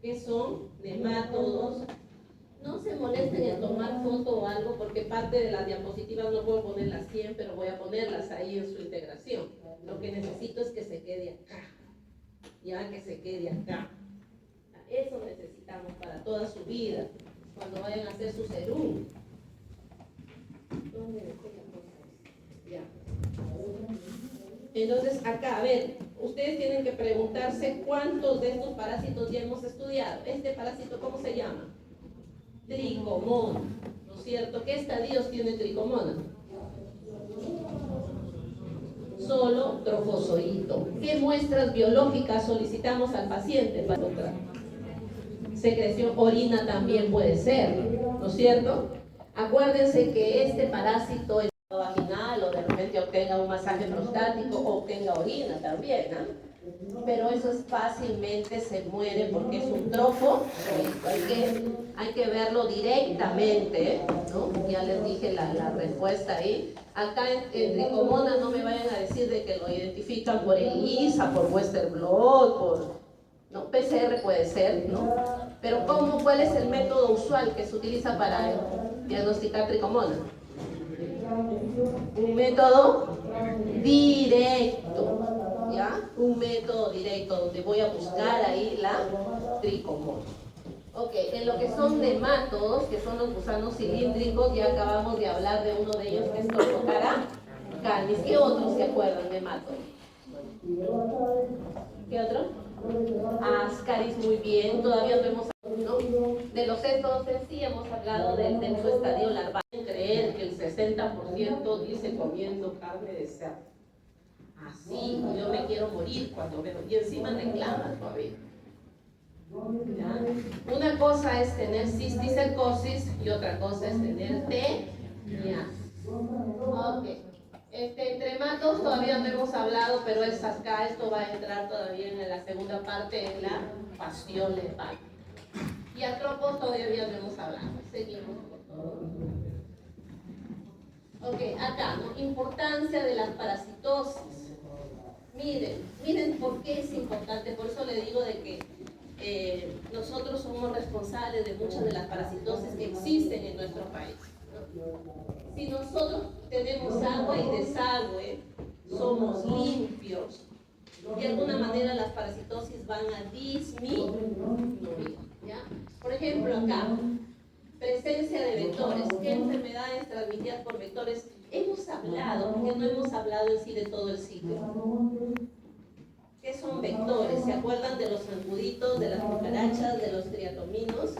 que son nemátodos. No se molesten en tomar foto o algo, porque parte de las diapositivas no puedo poner las 100, pero voy a ponerlas ahí en su integración. Lo que necesito es que se quede acá, ya que se quede acá. Eso necesitamos para toda su vida, cuando vayan a hacer su serum. ¿Dónde dejé la cosa esta? Ya. Entonces, acá, a ver, ustedes tienen que preguntarse cuántos de estos parásitos ya hemos estudiado. Este parásito, ¿cómo se llama? Tricomona, ¿no es cierto? ¿Qué estadios tiene tricomona? Solo trofozoito. ¿Qué muestras biológicas solicitamos al paciente para otra? Secreción, orina también puede ser, ¿no es cierto? Acuérdense que este parásito es vaginal o de repente obtenga un masaje prostático o obtenga orina también, ¿no? Pero eso es fácilmente se muere porque es un trofo, hay que verlo directamente, ¿no? Ya les dije la respuesta ahí. Acá en tricomona no me vayan a decir de que lo identifican por ELISA, por Western blot, por no, PCR puede ser, ¿no? Pero ¿cuál es el método usual que se utiliza para diagnosticar tricomona? Un método directo, ¿ya? Un método directo donde voy a buscar ahí la tricomona. Ok, en lo que son nemátodos, que son los gusanos cilíndricos, ya acabamos de hablar de uno de ellos que es Toxocara canis. ¿Qué otros se acuerdan de nemátodos? ¿Qué otro? Ascaris, muy bien, todavía no hemos hablado, ¿no? De los estos en sí hemos hablado de su estadio larval. Creer que el 60% dice comiendo carne de cerdo. Así, yo me quiero morir cuando veo, y encima reclama todavía. ¿Ya? Una cosa es tener cisticercosis y otra cosa es tener teniasis. Ok. Entre matos todavía no hemos hablado, pero es acá, esto va a entrar todavía en la segunda parte, en la pasión letal. Y atropos todavía no hemos hablado. Seguimos por todo. Ok, acá, ¿no? Importancia de la parasitosis. Miren por qué es importante. Por eso le digo de que nosotros somos responsables de muchas de las parasitosis que existen en nuestro país, ¿no? Si nosotros tenemos agua y desagüe, somos limpios, de alguna manera las parasitosis van a disminuir, ¿ya? Por ejemplo, acá, presencia de vectores. ¿Qué enfermedades transmitidas por vectores? Hemos hablado, porque no hemos hablado en sí de todo el ciclo. ¿Qué son vectores? ¿Se acuerdan de los zancuditos, de las cucarachas, de los triatominos?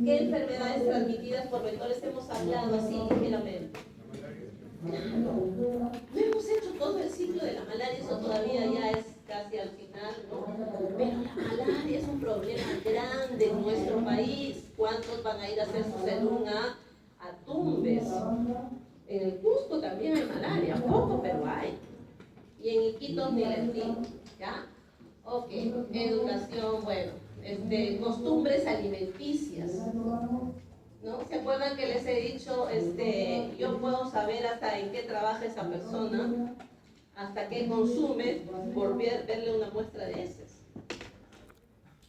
¿Qué enfermedades transmitidas por vectores hemos hablado así ligeramente? No hemos hecho todo el ciclo de la malaria, eso todavía ya es casi al final, ¿no? Pero la malaria es un problema grande en nuestro país. ¿Cuántos van a ir a hacer su serum a Tumbes? En el Cusco también hay malaria, poco, pero hay. Y en Iquitos ni les digo, ¿ya? Ok, educación, bueno, costumbres alimenticias, ¿no? ¿Se acuerdan que les he dicho, yo puedo saber hasta en qué trabaja esa persona, hasta qué consume, por verle una muestra de heces?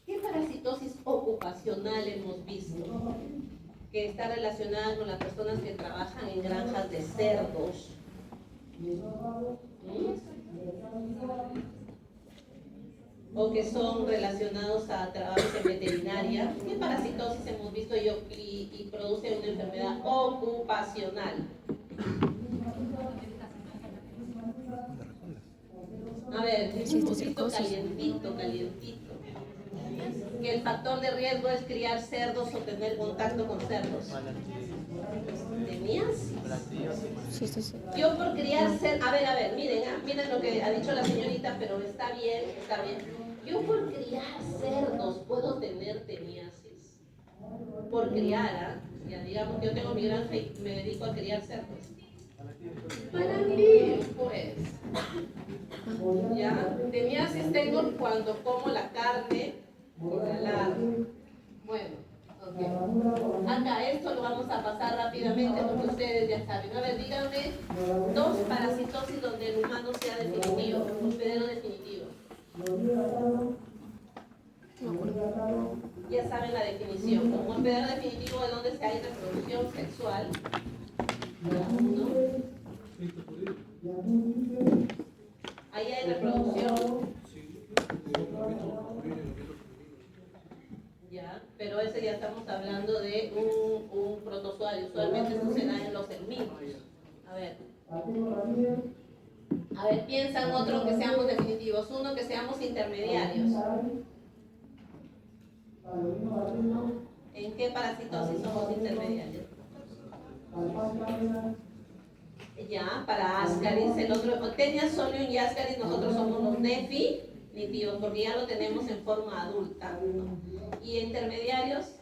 ¿Qué parasitosis ocupacional hemos visto? Que está relacionada con las personas que trabajan en granjas de cerdos. O que son relacionados a trabajos en veterinaria. ¿Qué parasitosis hemos visto y produce una enfermedad ocupacional? A ver, un poquito calientito. Que el factor de riesgo es criar cerdos o tener contacto con cerdos. Teniasis. Yo por criar cerdos, a ver, miren lo que ha dicho la señorita, pero está bien. Yo por criar cerdos puedo tener teniasis. Por criar, ya digamos que yo tengo mi granja y me dedico a criar cerdos. Para mí, pues. Ya, teniasis tengo cuando como la carne inhalada. Bueno, ok. Acá esto lo vamos a pasar rápidamente porque ustedes ya saben. A ver, díganme 2 parasitosis donde el humano sea definitivo, hospedero definitivo. Ya saben la definición. Como hospedero definitivo de donde se hay reproducción sexual. ¿No? Ahí hay reproducción. Ya, pero ese ya estamos hablando de un protozoario. Usualmente esto se da en los helmintos. A ver, piensan otro que seamos definitivos, uno que seamos intermediarios. ¿En qué parasitosis somos intermediarios? Ya, para Ascaris, el otro, Tenia solium y Ascaris, nosotros somos los definitivos, porque ya lo tenemos en forma adulta, ¿no? Y intermediarios,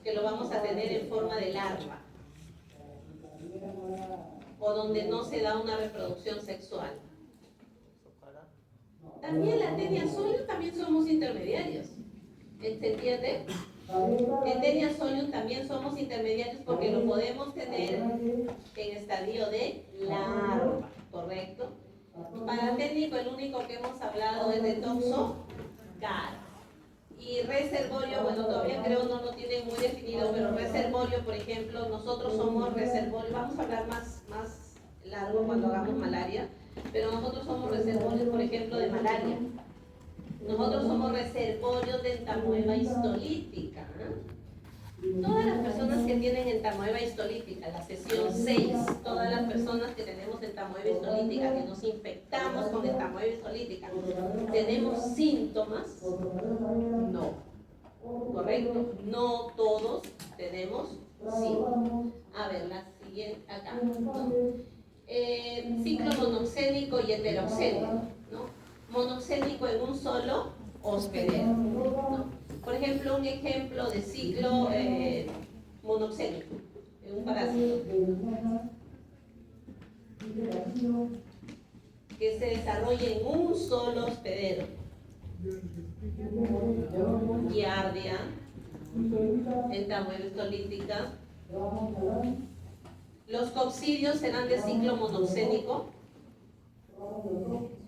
que lo vamos a tener en forma de larva, o donde no se da una reproducción sexual. También la Tenia solium también somos intermediarios. ¿Se entiende? En Tenia solium también somos intermediarios porque lo podemos tener en estadio de larva, ¿correcto? Para técnico el único que hemos hablado es de Toxocara. Y reservorio, bueno, todavía creo no lo tienen muy definido, pero reservorio, por ejemplo, nosotros somos reservorio, vamos a hablar más largo cuando hagamos malaria, pero nosotros somos reservorios, por ejemplo, de malaria. Nosotros somos reservorios de entamoeba histolítica. Todas las personas que tienen entamoeba histolítica, la sesión 6, todas las personas que tenemos entamoeba histolítica, que nos infectamos con entamoeba histolítica, ¿tenemos síntomas? No. ¿Correcto? No todos tenemos síntomas. A ver, la siguiente, acá, ¿no? Ciclo monoxénico y heteroxénico, ¿no? Monoxénico en un solo hospedero, ¿no? Por ejemplo, un ejemplo de ciclo monoxénico en un parásito que se desarrolla en un solo hospedero. Giardia, entamoeba histolítica. Los coccidios serán de ciclo monoxénico.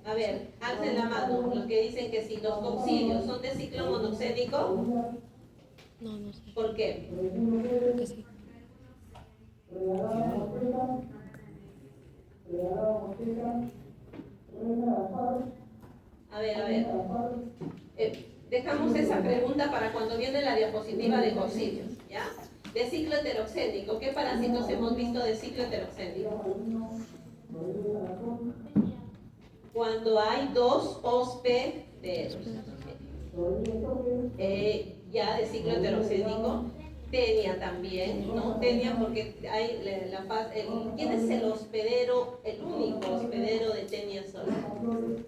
A ver, alcen la mano los que dicen que sí. ¿Los coccidios son de ciclo monoxénico? No sé. ¿Por qué? Porque sí. A ver. Dejamos esa pregunta para cuando viene la diapositiva de coccidios, ¿ya? De ciclo heteroxénico. ¿Qué parásitos hemos visto de ciclo heteroxénico? Cuando hay dos hospederos. Ya de ciclo heteroxénico. Tenia también, ¿no? Tenia porque hay ¿quién es el hospedero, el único hospedero de Tenia solium?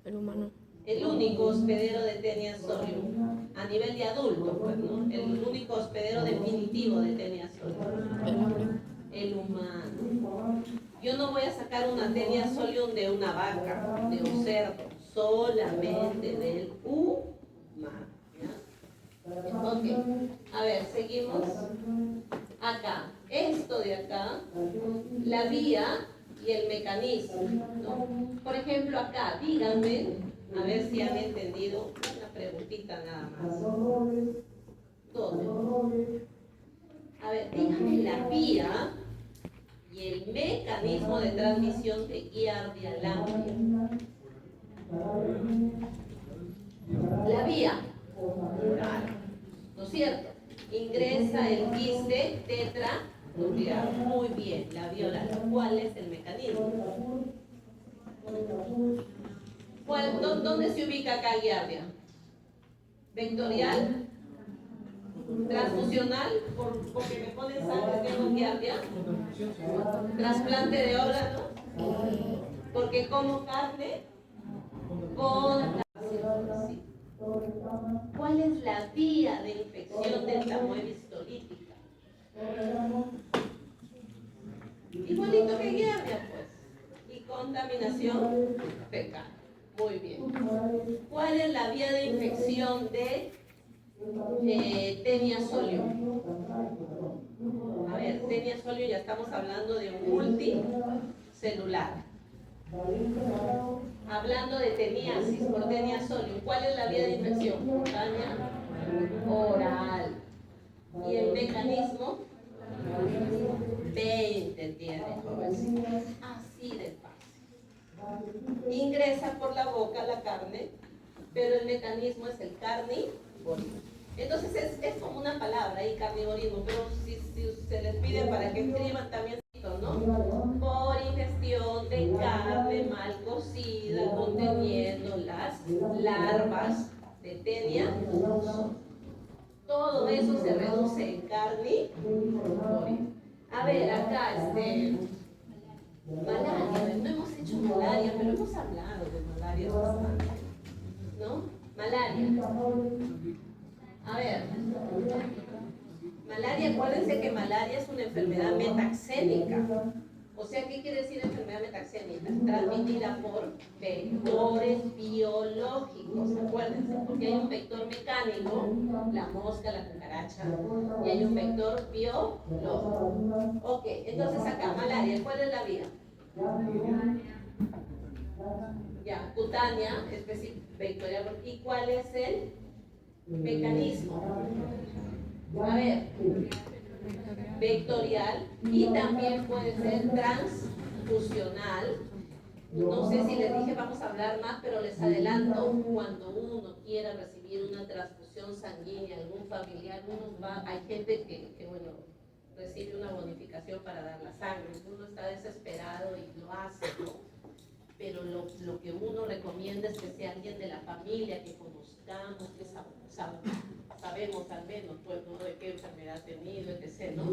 El humano. El único hospedero de Tenia solium, a nivel de adulto, pues, ¿no? El único hospedero definitivo de Tenia solium. El humano. Yo no voy a sacar una Tenia solium de una vaca, de un cerdo, solamente del humano. Ok, a ver, seguimos. Acá, esto de acá, la vía y el mecanismo, ¿no? Por ejemplo, acá, díganme, a ver si han entendido, una preguntita nada más. ¿Dónde? A ver, díganme la vía y el mecanismo de transmisión de Giardia lamblia. La vía, ¿no es cierto? Ingresa el quiste tetranuclear. Muy bien, la vía oral. ¿Cuál es el mecanismo? ¿Dónde se ubica acá Giardia? ¿Vectorial? ¿Transfusional? Porque me ponen sangre, tengo Giardia. ¿Trasplante de órganos? Porque como carne con... Sí. ¿Cuál es la vía de infección de entamoeba histolítica? Igualito que Giardia, pues. Y contaminación fecal. Muy bien. ¿Cuál es la vía de infección de Tenia solium? A ver, Tenia solium ya estamos hablando de un multicelular. Hablando de teniasis por Taenia solium, ¿cuál es la vía de infección? Cutánea, oral. ¿Y el mecanismo? 20 tiene, jovencito. Así de fácil. Ingresa por la boca la carne, pero el mecanismo es el carnivorismo. Entonces es como una palabra ahí, carnivorismo, pero si se les pide para que escriban también, ¿no? Por ingestión de carne mal cocida conteniendo las larvas de Taenia, todo eso se reduce en carnivorismo. A ver, acá malaria, no hemos hecho malaria, pero hemos hablado de malaria bastante, ¿no? Malaria. A ver, malaria, acuérdense que malaria es una enfermedad metaxémica. O sea, ¿qué quiere decir enfermedad metaxémica? Transmitida por vectores biológicos, acuérdense, porque hay un vector mecánico, la mosca, la cucaracha, y hay un vector biológico. Ok, entonces acá, malaria, ¿cuál es la vía? Ya, cutánea, vectorial. ¿Y cuál es el mecanismo? A ver, vectorial, y también puede ser transfusional. No sé si les dije vamos a hablar más, pero les adelanto, cuando uno quiera recibir una transfusión sanguínea, algún familiar, hay gente que bueno, recibe una bonificación para dar la sangre, uno está desesperado y lo hace, ¿no? Pero lo que uno recomienda es que sea alguien de la familia, que conozcamos, que sabemos al menos, pues, ¿no? De qué enfermedad ha tenido, etc., ¿no?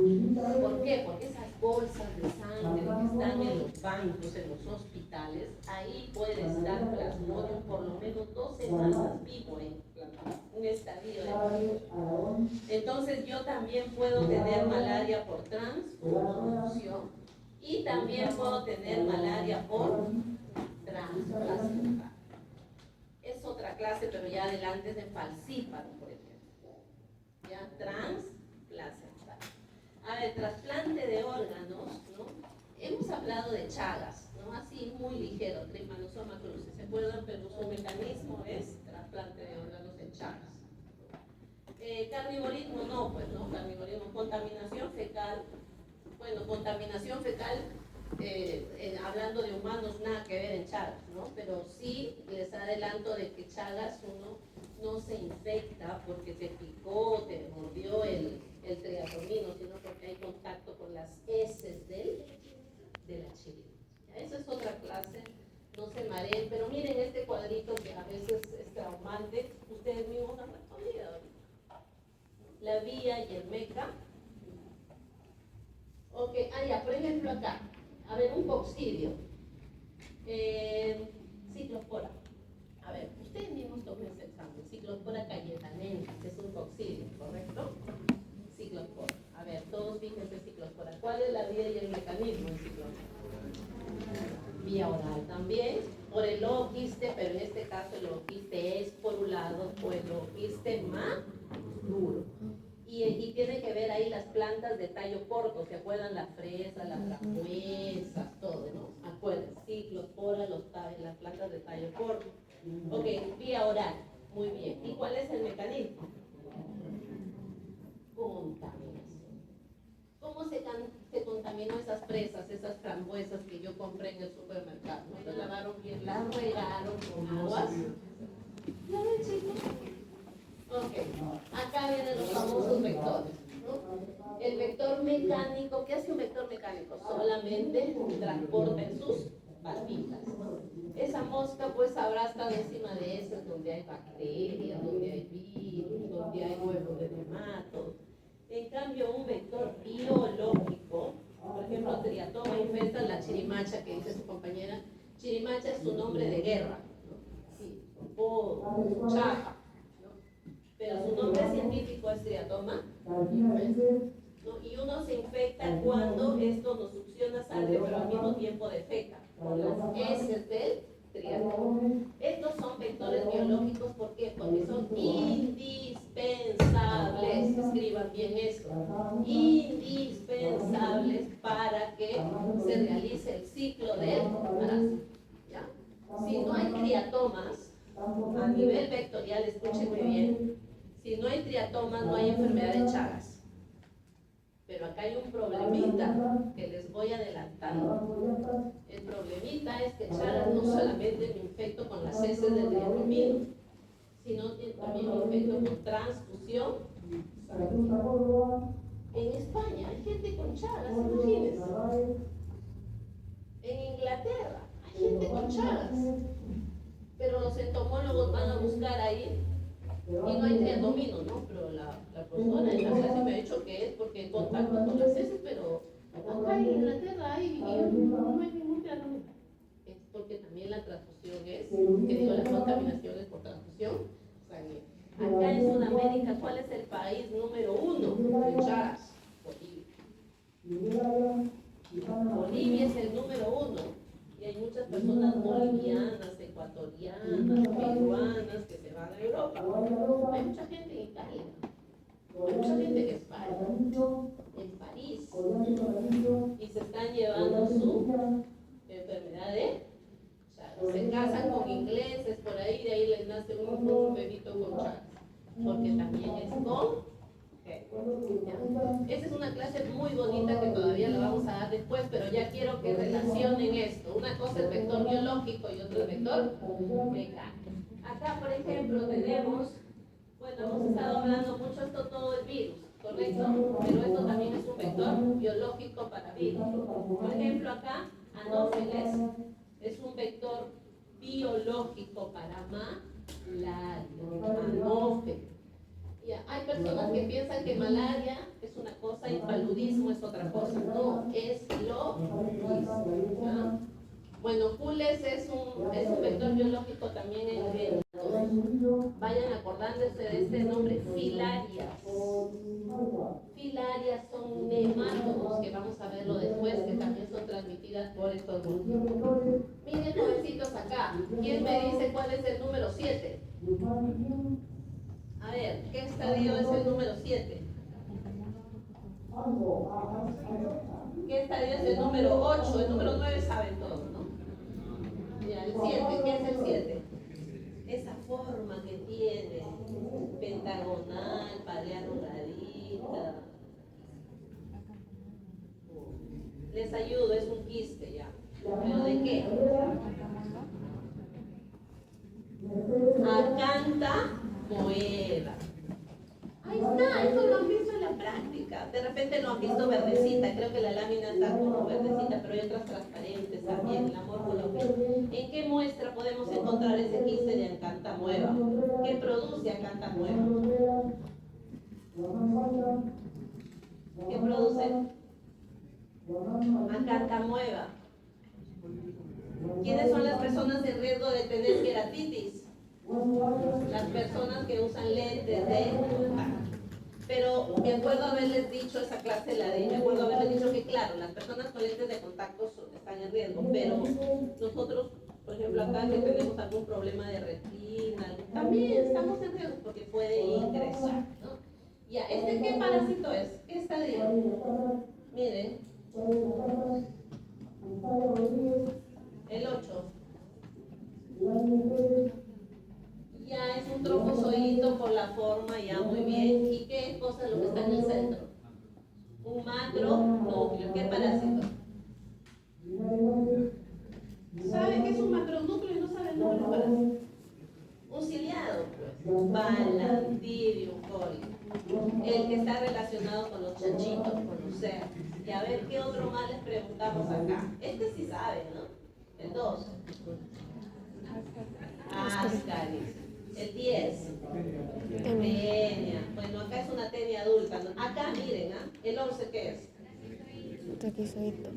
¿Por qué? Porque esas bolsas de sangre que están en los bancos, en los hospitales, ahí puede estar Plasmodium por lo menos 2 semanas vivo en un estadio de vivo. Entonces yo también puedo tener malaria por transfusión y también puedo tener malaria por transplacental. Es otra clase, pero ya adelante es de falcíparo, por ejemplo. Ya, transplacental. A ver, trasplante de órganos, ¿no? Hemos hablado de Chagas, ¿no? Así muy ligero, Trispanosoma cruzi. ¿Se acuerdan? Pero su mecanismo es trasplante de órganos en Chagas. Carnivorismo no, pues, ¿no? Carnivorismo, contaminación fecal. Bueno, contaminación fecal. Hablando de humanos, nada que ver en Chagas, ¿no? Pero sí les adelanto de que Chagas uno no se infecta porque te picó, te mordió el triatomino, sino porque hay contacto con las heces de la chirina. Esa es otra clase, no se mareen, pero miren este cuadrito que a veces es traumante, ustedes mismos han respondido. La vía y el meca. Ok, ya, por ejemplo acá. A ver, un coccidio. Ciclospora. A ver, ustedes mismos tomen ese examen. Ciclospora cayetanensis es un coccidio, ¿correcto? Ciclospora. A ver, todos fíjense ciclospora. ¿Cuál es la vía y el mecanismo de ciclospora? Vía oral también. Por el ooquiste, pero en este caso el ooquiste es porulado o el ooquiste maduro. Y tiene que ver ahí las plantas de tallo corto, ¿se acuerdan? La fresa, las frambuesas, todo, ¿no? Acuérdense, ciclospora, las plantas de tallo corto. Ok, vía oral, muy bien. ¿Y cuál es el mecanismo? Contaminación. ¿Cómo se contaminó esas fresas, esas frambuesas que yo compré en el supermercado? ¿No las lavaron bien? ¿Las regaron con aguas? ¿Ya ven, chicos? Ok, acá vienen los famosos vectores, ¿no? El vector mecánico, ¿qué hace un vector mecánico? Solamente transporta en sus patitas. Esa mosca pues habrá estado encima de esas donde hay bacterias, donde hay virus, donde hay huevos de nematos. En cambio, un vector biológico, por ejemplo, triatoma infesta la chirimacha, que dice su compañera. Chirimacha es su nombre de guerra, ¿no? Sí, o chaja. Pero su nombre científico es triatoma infesta, ¿no? Y uno se infecta cuando esto no succiona sangre, pero al mismo tiempo defeca, por las heces del triatoma. Estos son vectores biológicos, ¿por qué? Porque son indispensables, escriban bien esto, indispensables para que se realice el ciclo del parásito. triatomas, a nivel vectorial, escuchen muy bien, si no hay triatomas no hay enfermedad de Chagas. Pero acá hay un problemita que les voy adelantando. El problemita es que Chagas no solamente me infecto con las heces del triatomino, sino que también me infecto con transfusión. En España hay gente con Chagas, imagínense. En Inglaterra hay gente con Chagas. Pero los entomólogos van a buscar ahí y no hay triatomino, ¿no? Pero la persona en la clase me ha dicho que es porque en contacto con las heces, pero acá en Inglaterra hay y no hay ningún triatomino. Es porque también la transfusión es, que digo, la contaminación es por transfusión. O sea, que acá en Sudamérica, ¿cuál es el país número 1 de Chagas? Bolivia. Bolivia es el número 1. Y hay muchas personas bolivianas, ecuatorianas, peruanas que se van a Europa. Hay mucha gente en Italia, hay mucha gente en España, en París, y se están llevando su enfermedad de Chagas. Se casan con ingleses por ahí, de ahí les nace un bebito con Chagas, porque también es con... Esa es una clase muy bonita que todavía la vamos a dar después, pero ya quiero que relacionen esto. Una cosa es vector biológico y otra es vector mecánico. Acá, por ejemplo, tenemos, bueno, hemos estado hablando mucho, esto todo es virus, ¿correcto? Pero esto también es un vector biológico para virus. Por ejemplo, acá, anófeles es un vector biológico para malaria, anófeles. Ya, hay personas que piensan que malaria es una cosa y paludismo es otra cosa. No, es lo mismo. ¿Ya? Bueno, Cules es un vector biológico también en eventos. Vayan acordándose de este nombre, filarias. Filarias son nematodos, que vamos a verlo después, que también son transmitidas por estos grupos. Miren, jovencitos, acá. ¿Quién me dice cuál es el número 7? A ver, ¿qué estadio es el número 7? ¿Qué estadio es el número 8? El número 9 saben todos, ¿no? Ya, el 7, ¿qué es el 7? Esa forma que tiene, pentagonal, pareja arrugadita. Les ayudo, es un quiste ya. ¿Pero de qué? Acanta moeda. Ahí está, eso lo han visto en la práctica. De repente lo han visto verdecita, creo que la lámina está como verdecita, pero hay otras transparentes también, la morfología. ¿En qué muestra podemos encontrar ese quiste de acantamueva? ¿Qué produce acantamueva? ¿Qué produce? Acantamueva. ¿Quiénes son las personas en riesgo de tener queratitis? Las personas que usan lentes de contacto. Pero me acuerdo haberles dicho esa clase, me acuerdo haberles dicho que claro, las personas con lentes de contacto están en riesgo, pero nosotros, por ejemplo, acá que tenemos algún problema de retina, también estamos en riesgo porque puede ingresar, ¿no? Ya, ¿este qué parásito es? ¿Qué estadio? Miren. El 8. Ya es un trofozoito por la forma, ya muy bien. ¿Y qué cosa es lo que está en el centro? Un macronúcleo. ¿Qué parásito? ¿Saben qué es un macronúcleo y no saben cómo es el parásito? Un ciliado, pues. Balantidium coli. El que está relacionado con los chanchitos, con los cerdos. Y a ver qué otro más les preguntamos acá. Este sí sabe, ¿no? El 2. Ascaris. El 10. Tenia. Bueno, acá es una tenia adulta, ¿no? Acá miren, ¿ah? El 11, ¿qué es? Taquizoito.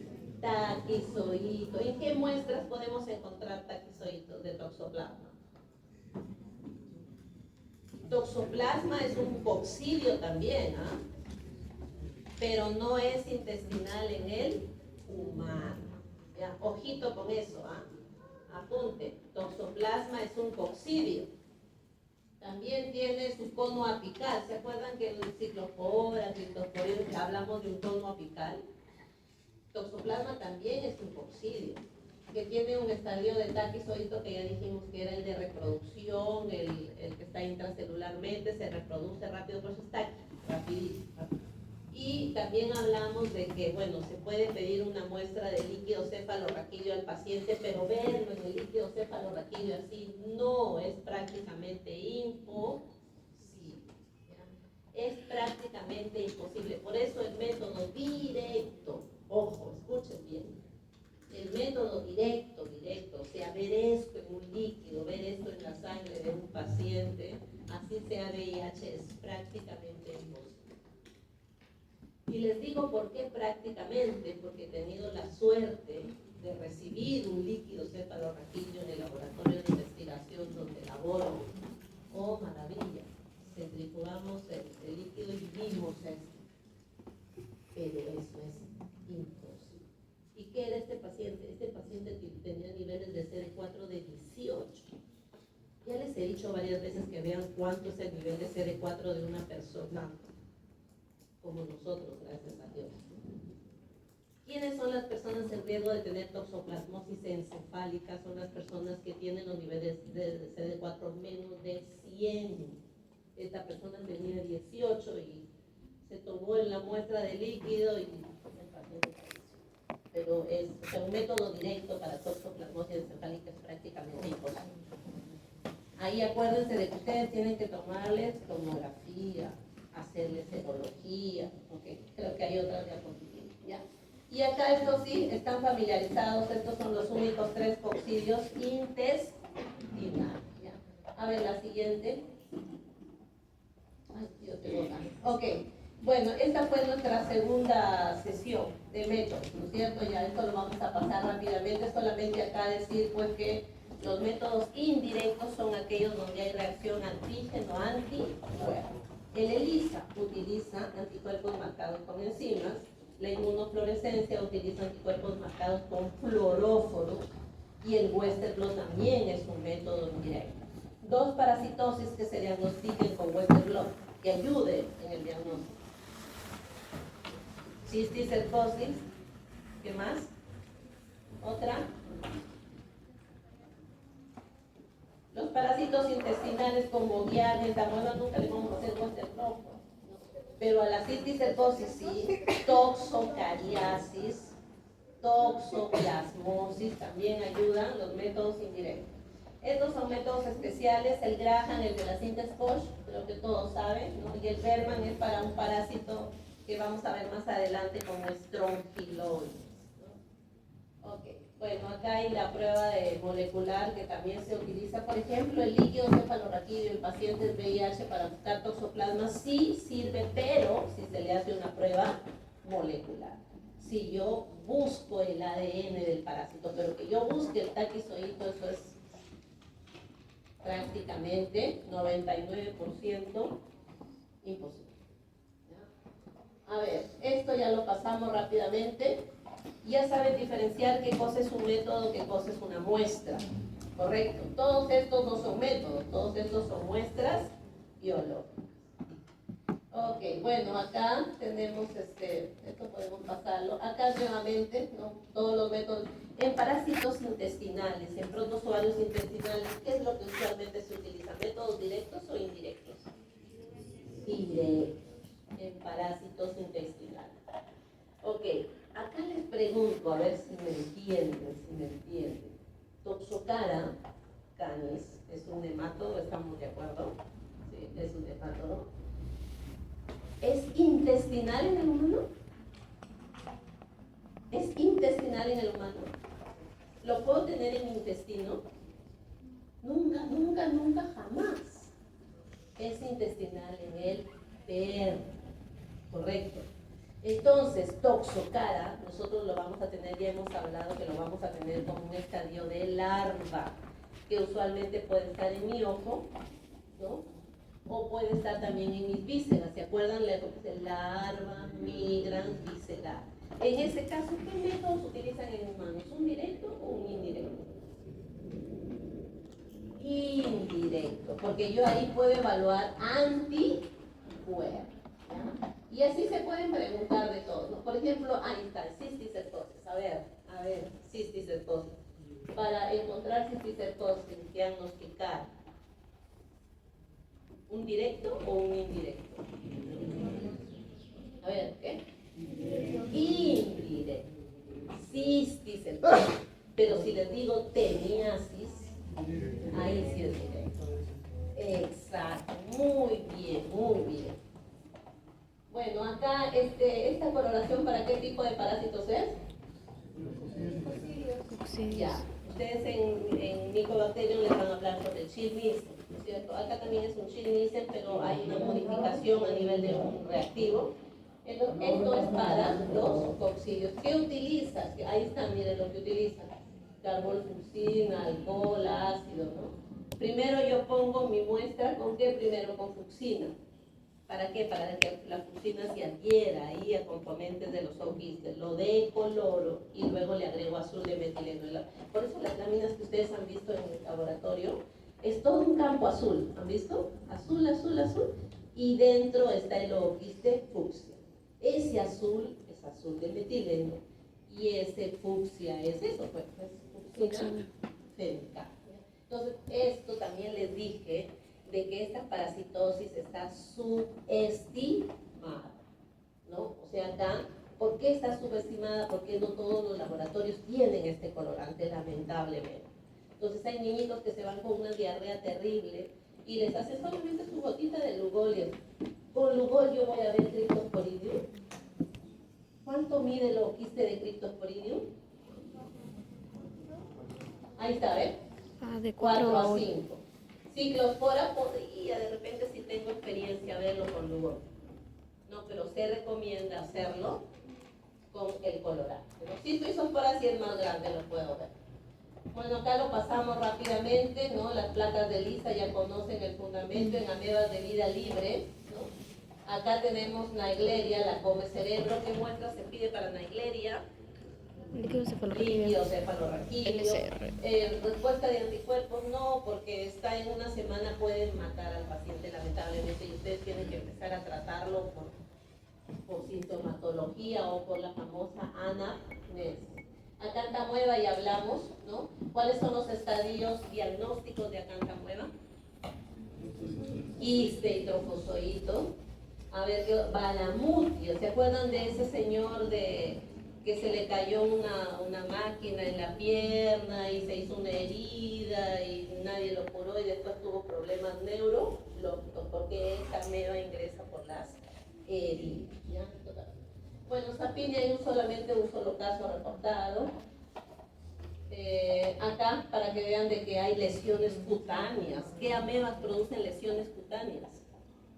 Taquizoito. ¿En qué muestras podemos encontrar taquizoitos de toxoplasma? Toxoplasma es un coccidio también, ¿ah? Pero no es intestinal en el humano. ¿Ya? Ojito con eso, ¿ah? Apunte. Toxoplasma es un coccidio. También tiene su cono apical. ¿Se acuerdan que en el ciclofora, criptosporio, que hablamos de un cono apical? Toxoplasma también es un coccidio. que tiene un estadio de taquizoito que ya dijimos que era el de reproducción, el que está intracelularmente, se reproduce rápido, por eso está aquí, rapidísimo. Y también hablamos de que, bueno, se puede pedir una muestra de líquido cefalorraquídeo al paciente, pero verlo en el líquido cefalorraquídeo así no es prácticamente imposible. ¿Ya? Es prácticamente imposible. Por eso el método directo, ojo, escuchen bien, el método directo, o sea, ver esto en un líquido, ver esto en la sangre de un paciente, así sea VIH, es prácticamente imposible. Y les digo por qué prácticamente, porque he tenido la suerte de recibir un líquido cefalorraquídeo en el laboratorio de investigación donde laboro. Oh, maravilla, centrifugamos el líquido y vimos esto. Pero eso es imposible. ¿Y qué era este paciente? Este paciente tenía niveles de CD4 de 18. Ya les he dicho varias veces que vean cuánto es el nivel de CD4 de una persona como nosotros, gracias a Dios. ¿Quiénes son las personas en riesgo de tener toxoplasmosis encefálica? Son las personas que tienen los niveles de CD4 menos de 100. Esta persona tenía 18 y se tomó en la muestra de líquido y el paciente falleció. Pero es un método directo para toxoplasmosis encefálica es prácticamente imposible. Ahí acuérdense de que ustedes tienen que tomarles tomografía, hacerle serología, okay. Creo que hay otras diapositivas, ¿ya? Y acá estos sí están familiarizados, estos son los únicos 3 coccidios intestinales, ¿ya? A ver, la siguiente. Ay, yo tengo ganas. Ok, bueno, esta fue nuestra segunda sesión de métodos, ¿no es cierto? Ya esto lo vamos a pasar rápidamente, solamente acá decir pues que los métodos indirectos son aquellos donde hay reacción antígeno-anticuerpo. El ELISA utiliza anticuerpos marcados con enzimas, la inmunofluorescencia utiliza anticuerpos marcados con fluoróforos y el Western blot también es un método indirecto. 2 parasitosis que se diagnostiquen con Western blot, que ayude en el diagnóstico. Cisticercosis, ¿qué más? Otra. Los parásitos intestinales como Guianes, bueno, nunca le vamos a hacer Western blot, ¿no? Pero a la cisticercosis sí, toxocariasis, toxoplasmosis también ayudan los métodos indirectos. Estos son métodos especiales, el Graham, el de la Sintes-Koch, creo que todos saben, ¿no? Y el Berman es para un parásito que vamos a ver más adelante como Strongyloides, ¿no? Ok, bueno, acá hay la prueba de molecular que también se utiliza, por ejemplo, el líquido cefalorraquídeo en pacientes VIH para buscar toxoplasma sí sirve, pero si se le hace una prueba molecular. Si yo busco el ADN del parásito, pero que yo busque el taquizoito, eso es prácticamente 99% imposible. ¿Ya? A ver, esto ya lo pasamos rápidamente. Ya saben diferenciar qué cosa es un método, qué cosa es una muestra. Correcto. Todos estos no son métodos, todos estos son muestras biológicas. Ok, bueno, acá tenemos esto podemos pasarlo. Acá nuevamente, ¿no? Todos los métodos. En parásitos intestinales, en protozoarios intestinales, ¿qué es lo que usualmente se utiliza? ¿Métodos directos o indirectos? Directos, en parásitos intestinales. Ok, acá les pregunto, a ver si me entienden. Toxocara canis es un nematódo, ¿estamos de acuerdo? Sí, es un nematódo. ¿Es intestinal en el humano? ¿Es intestinal en el humano? ¿Lo puedo tener en mi intestino? Nunca, nunca, nunca, jamás. Es intestinal en el perro. Correcto. Entonces, toxocara, nosotros lo vamos a tener, ya hemos hablado que lo vamos a tener como un estadio de larva, que usualmente puede estar en mi ojo, ¿no? O puede estar también en mis vísceras. ¿Se acuerdan? Larva, migrans, visceral. En este caso, ¿qué métodos utilizan en humanos? ¿Un directo o un indirecto? Indirecto, porque yo ahí puedo evaluar anticuerpos. ¿Ya? Y así se pueden preguntar de todo, ¿no? Por ejemplo, ahí está, cisticercosis. A ver, cisticercosis. para encontrar cisticercosis, diagnosticar? ¿Un directo o un indirecto? A ver, ¿qué? Indirecto. Cisticercosis. Pero si les digo teniasis, ahí sí es directo. Exacto. Muy bien, muy bien. Bueno, acá esta coloración, ¿para qué tipo de parásitos es? Coccidios. Ya. Ustedes en Mycobacterium les van a hablar sobre el Schmidt-Nielsen, ¿no es cierto? Acá también es un Schmidt-Nielsen, pero hay una modificación a nivel de un reactivo. Esto es para los coccidios. ¿Qué utilizas? Ahí está, miren lo que utilizan. Carbolfucina, alcohol, ácido, ¿no? Primero yo pongo mi muestra, ¿con qué? Primero con fucsina. ¿Para qué? Para que la fucsina se adhiera ahí a componentes de los oquistes. Lo decoloro y luego le agrego azul de metileno. Por eso las láminas que ustedes han visto en el laboratorio es todo un campo azul. ¿Han visto? Azul, azul, azul. Y dentro está el oquiste fucsia. Ese azul es azul de metileno y ese fucsia es eso, pues fucsina fémica. Entonces, esto también les dije de que esta parasitosis está subestimada, ¿no? O sea, acá, ¿por qué está subestimada? Porque no todos los laboratorios tienen este colorante, lamentablemente. Entonces hay niñitos que se van con una diarrea terrible y les hacen solamente su gotita de Lugol. Con Lugol yo voy a ver Cryptosporidium. ¿Cuánto mide el oquiste de Cryptosporidium? Ahí está, ¿ves? De 4 a 5. Ciclospora podría, de repente, si tengo experiencia, verlo con Lugol. No, pero se recomienda hacerlo con el colorante. Cistoisospora sí es más grande, lo puedo ver. Bueno, acá lo pasamos rápidamente, ¿no? Las placas de lisa ya conocen el fundamento en amebas de vida libre, ¿no? Acá tenemos Naegleria, la come cerebro. ¿Qué muestra se pide para Naegleria? Líquido cefalorraquídeo. Líquido cefalorraquídeo. LCR. Respuesta de anticuerpos no, porque está en una semana, pueden matar al paciente lamentablemente y ustedes tienen que empezar a tratarlo por sintomatología o por la famosa anamnesis. Acantamueva ya hablamos, ¿no? ¿Cuáles son los estadios diagnósticos de acantamueva? Quiste y trofozoito. A ver, balamutio. ¿Se acuerdan de ese señor que se le cayó una máquina en la pierna y se hizo una herida y nadie lo curó y después tuvo problemas neurológicos porque esta ameba ingresa por las heridas? ¿Ya? Bueno, Sapinia hay solamente un solo caso reportado. Acá, para que vean de que hay lesiones cutáneas. ¿Qué amebas producen lesiones cutáneas?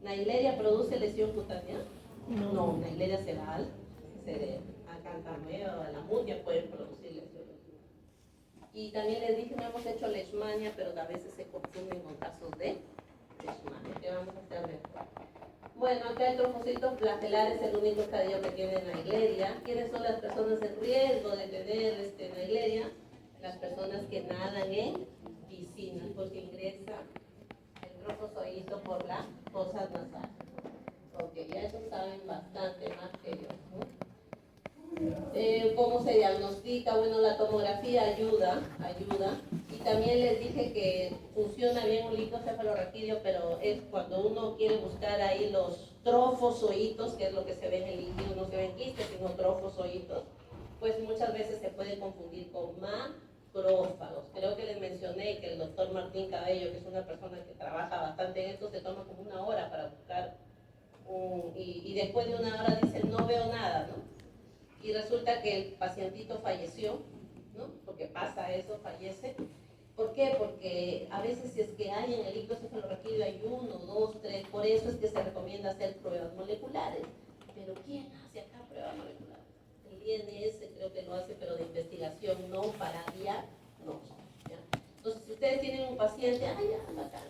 ¿Naegleria produce lesión cutánea? No, Naegleria cerebral, acantamueva, Balamutio pueden producir lesiones. Y también les dije, no hemos hecho leishmania, pero a veces se confunden con casos de leishmania. ¿Qué vamos a hacer después? Bueno, acá el trofocito flagelar es el único estadio que tiene Naegleria. ¿Quiénes son las personas en riesgo de tener Naegleria? Las personas que nadan en piscinas, porque ingresa el trofozoito por las fosas nasales. Ok, ya eso saben bastante más que yo, ¿no? ¿Cómo se diagnostica? Bueno, la tomografía ayuda. Y también les dije que funciona bien un licocefalorraquídeo, pero es cuando uno quiere buscar ahí los trofozoitos, que es lo que se ve en el líquido, no se ven quistes, sino trofozoitos, pues muchas veces se puede confundir con macrófagos. Creo que les mencioné que el doctor Martín Cabello, que es una persona que trabaja bastante en esto, se toma como 1 hora para buscar y después de 1 hora dice, no veo nada, ¿no? Y resulta que el pacientito falleció, ¿no? Porque pasa eso, fallece. ¿Por qué? Porque a veces si es que hay en el licocefalorraquídeo hay 1, 2, 3, por eso es que se recomienda hacer pruebas moleculares. Pero ¿quién hace acá pruebas moleculares? El INS creo que lo hace, pero de investigación, no para diagnóstico. Entonces, si ustedes tienen un paciente, ya, bacán,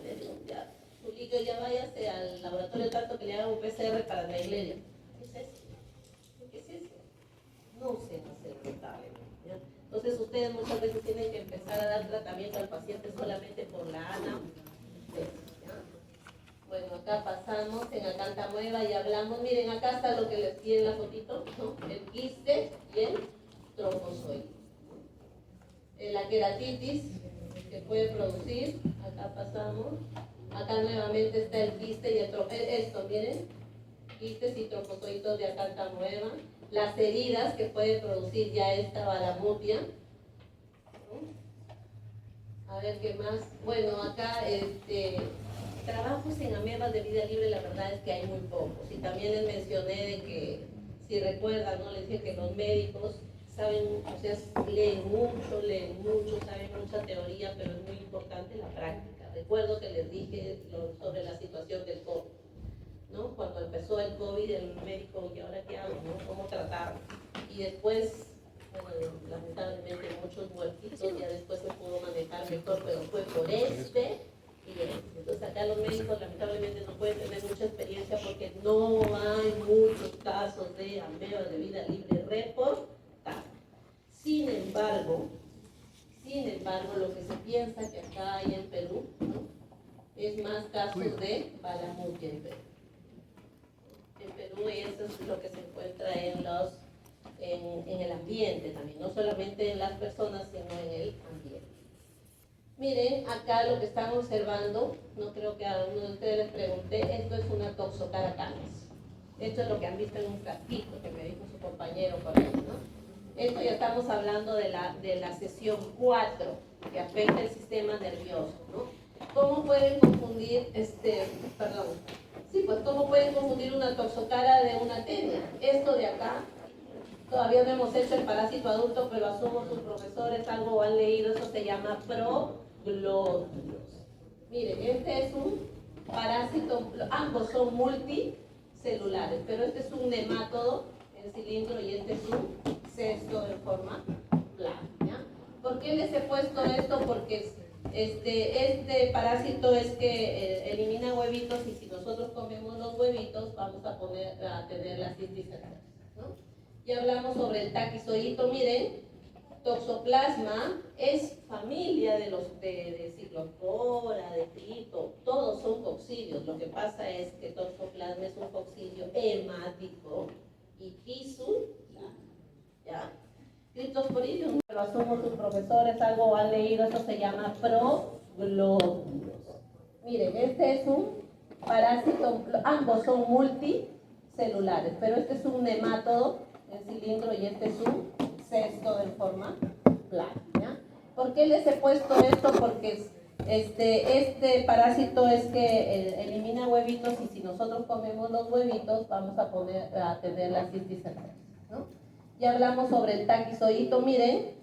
ya, su líquido, ya váyase al laboratorio tanto que le hagan un PCR para Naegleria. ¿Qué es eso? ¿Qué es eso? No se hace lamentablemente. Entonces ustedes muchas veces tienen que empezar a dar tratamiento al paciente solamente por la anamnesis. Bueno, acá pasamos en acantamueva y hablamos, miren, acá está lo que les di en la fotito, ¿no? El quiste y el trofozoide. la queratitis que puede producir, acá pasamos, acá nuevamente está el quiste y esto, miren, quistes y trofozoitos de acalta nueva, las heridas que puede producir ya esta balamutia. A ver qué más. Bueno, acá trabajos en amebas de vida libre, la verdad es que hay muy pocos. Y también les mencioné de que, si recuerdan, ¿no? Les dije que los médicos saben, o sea, leen mucho, saben mucha teoría, pero es muy importante la práctica. Recuerdo que les dije sobre la situación del COVID, ¿no? Cuando empezó el COVID, el médico, ¿y ahora qué hago, no? ¿Cómo tratarlo? Y después, bueno, lamentablemente muchos muertitos, ya después se pudo manejar mejor, pero fue por y entonces acá los médicos lamentablemente no pueden tener mucha experiencia porque no hay muchos casos de amebas de vida libre reportados. Sin embargo, lo que se piensa que acá hay en Perú, ¿no? Es más casos de balamutia en Perú. En Perú eso es lo que se encuentra en el ambiente también, no solamente en las personas, sino en el ambiente. Miren, acá lo que están observando, no creo que a uno de ustedes les pregunté, esto es una Toxocara canis. Esto es lo que han visto en un frasquito que me dijo su compañero por ahí, ¿no? Esto ya estamos hablando de la sesión 4, que afecta el sistema nervioso, ¿no? ¿Cómo pueden confundir, cómo pueden confundir una toxocara de una tenia? Esto de acá, todavía no hemos hecho el parásito adulto, pero asumo sus profesores algo han leído, eso se llama proglódulos. Miren, este es un parásito, ambos son multicelulares, pero este es un nemátodo en cilindro y este es un cesto en forma plana, ¿ya? ¿Por qué les he puesto esto? Porque este parásito es que elimina huevitos y si nosotros comemos los huevitos vamos a tener la cisticercosis, ¿no? Ya hablamos sobre el taquizoíto, miren, toxoplasma es familia de los de ciclospora, de trito, todos son coccidios. Lo que pasa es que toxoplasma es un coccidio hemático y tisular, ¿ya? Cryptosporidium, lo asumo sus profesores, algo han leído, eso se llama proglódulos. Miren, este es un parásito, ambos son multicelulares, pero este es un nemátodo en cilindro y este es un cesto en forma plana, ¿ya? ¿Por qué les he puesto esto? Porque este parásito es que elimina huevitos y si nosotros comemos los huevitos vamos a tener la cisticercosis, ¿no? Ya hablamos sobre el taquizoíto, miren,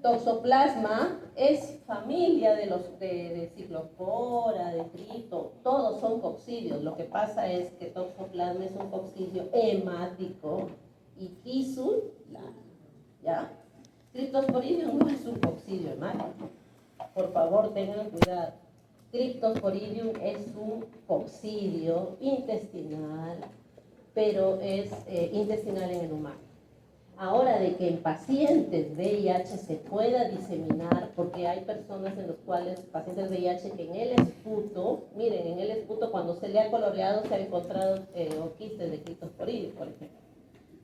toxoplasma es familia de los de ciclospora, de trito, todos son coccidios. Lo que pasa es que toxoplasma es un coccidio hemático y tisular, ¿ya? Cryptosporidium no es un coccidio hemático. Por favor, tengan cuidado. Cryptosporidium es un coccidio intestinal, pero es intestinal en el humano. Ahora, de que en pacientes VIH se pueda diseminar, porque hay personas en los cuales, pacientes VIH, que en el esputo, miren, en el esputo cuando se le ha coloreado se ha encontrado quistes de Cryptosporidium, por ejemplo.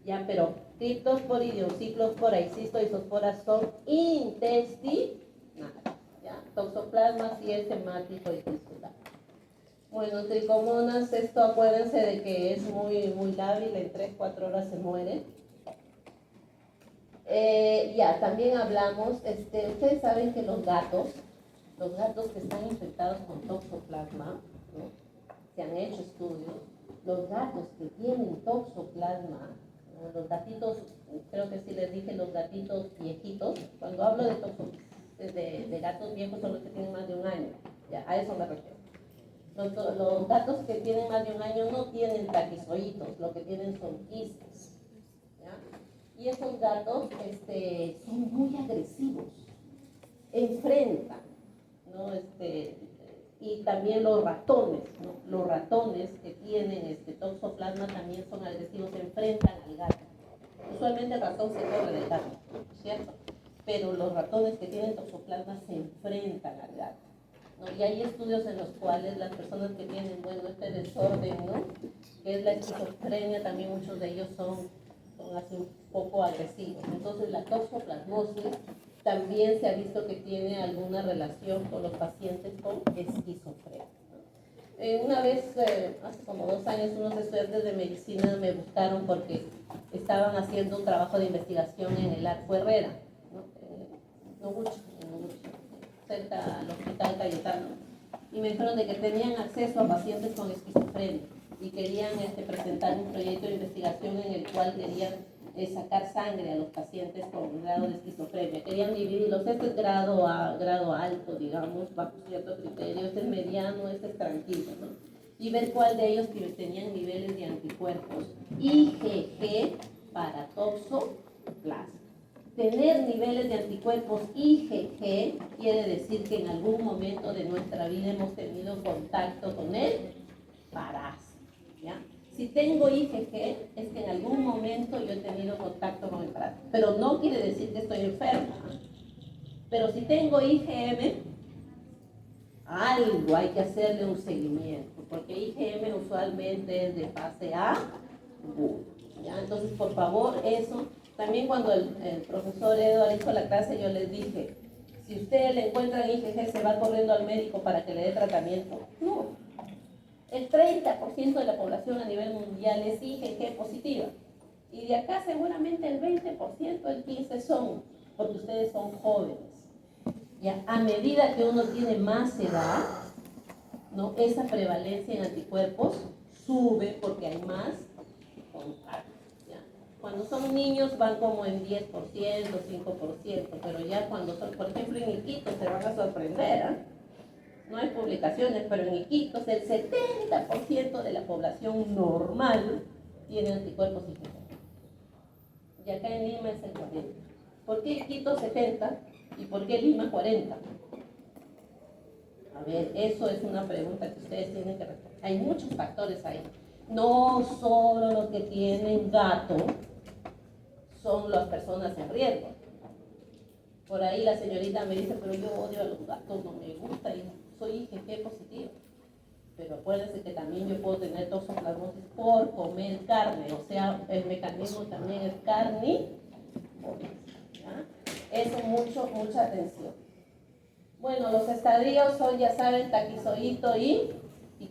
Ya, pero Cryptosporidium, ciclospora y cistoisospora son intestinales, ¿ya? Toxoplasma sí es hemático y tisular. Bueno, tricomonas, esto acuérdense de que es muy, muy lábil, en 3-4 horas se muere. Ya, también hablamos, ustedes saben que los gatos que están infectados con toxoplasma, ¿no? Se han hecho estudios, los gatos que tienen toxoplasma, ¿no? Los gatitos, creo que sí les dije, los gatitos viejitos, cuando hablo de gatos viejos son los que tienen más de un año, ya, a eso me refiero. Los gatos que tienen más de un año no tienen taquizoítos, lo que tienen son quistes, ¿ya? Y esos gatos son muy agresivos, enfrentan, ¿no? Y también los ratones, ¿no? Los ratones que tienen toxoplasma también son agresivos, enfrentan al gato. Usualmente el ratón se corre del gato, ¿cierto? Pero los ratones que tienen toxoplasma se enfrentan al gato, ¿no? Y hay estudios en los cuales las personas que tienen, bueno, este desorden, ¿no? Que es la esquizofrenia, también muchos de ellos son así un poco agresivos. Entonces la toxoplasmosis también se ha visto que tiene alguna relación con los pacientes con esquizofrenia. Una vez, hace como 2 años, unos estudiantes de medicina me buscaron porque estaban haciendo un trabajo de investigación en el Arco Herrera, ¿no? Noguchi, cerca al Hospital Cayetano, y me dijeron de que tenían acceso a pacientes con esquizofrenia y querían presentar un proyecto de investigación en el cual querían sacar sangre a los pacientes con grado de esquizofrenia. Querían dividirlos, este es grado alto, digamos, bajo cierto criterio, este es mediano, este es tranquilo, ¿no? Y ver cuál de ellos tenían niveles de anticuerpos IgG para toxoplasma. Tener niveles de anticuerpos IgG quiere decir que en algún momento de nuestra vida hemos tenido contacto con el parásito, ¿ya? Si tengo IgG, es que en algún momento yo he tenido contacto con el parásito, pero no quiere decir que estoy enferma. Pero si tengo IgM, algo hay que hacerle un seguimiento, porque IgM usualmente es de fase A, ¿ya? Entonces, por favor, eso. También cuando el profesor Edward hizo la clase, yo les dije, si usted le encuentra IgG, ¿se va corriendo al médico para que le dé tratamiento? No. El 30% de la población a nivel mundial es IgG positiva. Y de acá seguramente el 20%, el 15% son, porque ustedes son jóvenes. ¿Ya? A medida que uno tiene más edad, ¿no? Esa prevalencia en anticuerpos sube porque hay más contacto. Cuando son niños van como en 10%, 5%, pero ya cuando son, por ejemplo, en Iquitos se van a sorprender, ¿eh? No hay publicaciones, pero en Iquitos el 70% de la población normal tiene anticuerpos IgG. Y acá en Lima es el 40%. ¿Por qué Iquitos 70% y por qué Lima 40%? A ver, eso es una pregunta que ustedes tienen que responder. Hay muchos factores ahí. No solo los que tienen gato son las personas en riesgo. Por ahí la señorita me dice, pero yo odio a los gatos, no me gusta y soy IgG positivo. Pero acuérdense que también yo puedo tener toxoplasmosis por comer carne, o sea, el mecanismo también es carnívoro. Eso mucha atención. Bueno, los estadios son, ya saben, taquizoíto y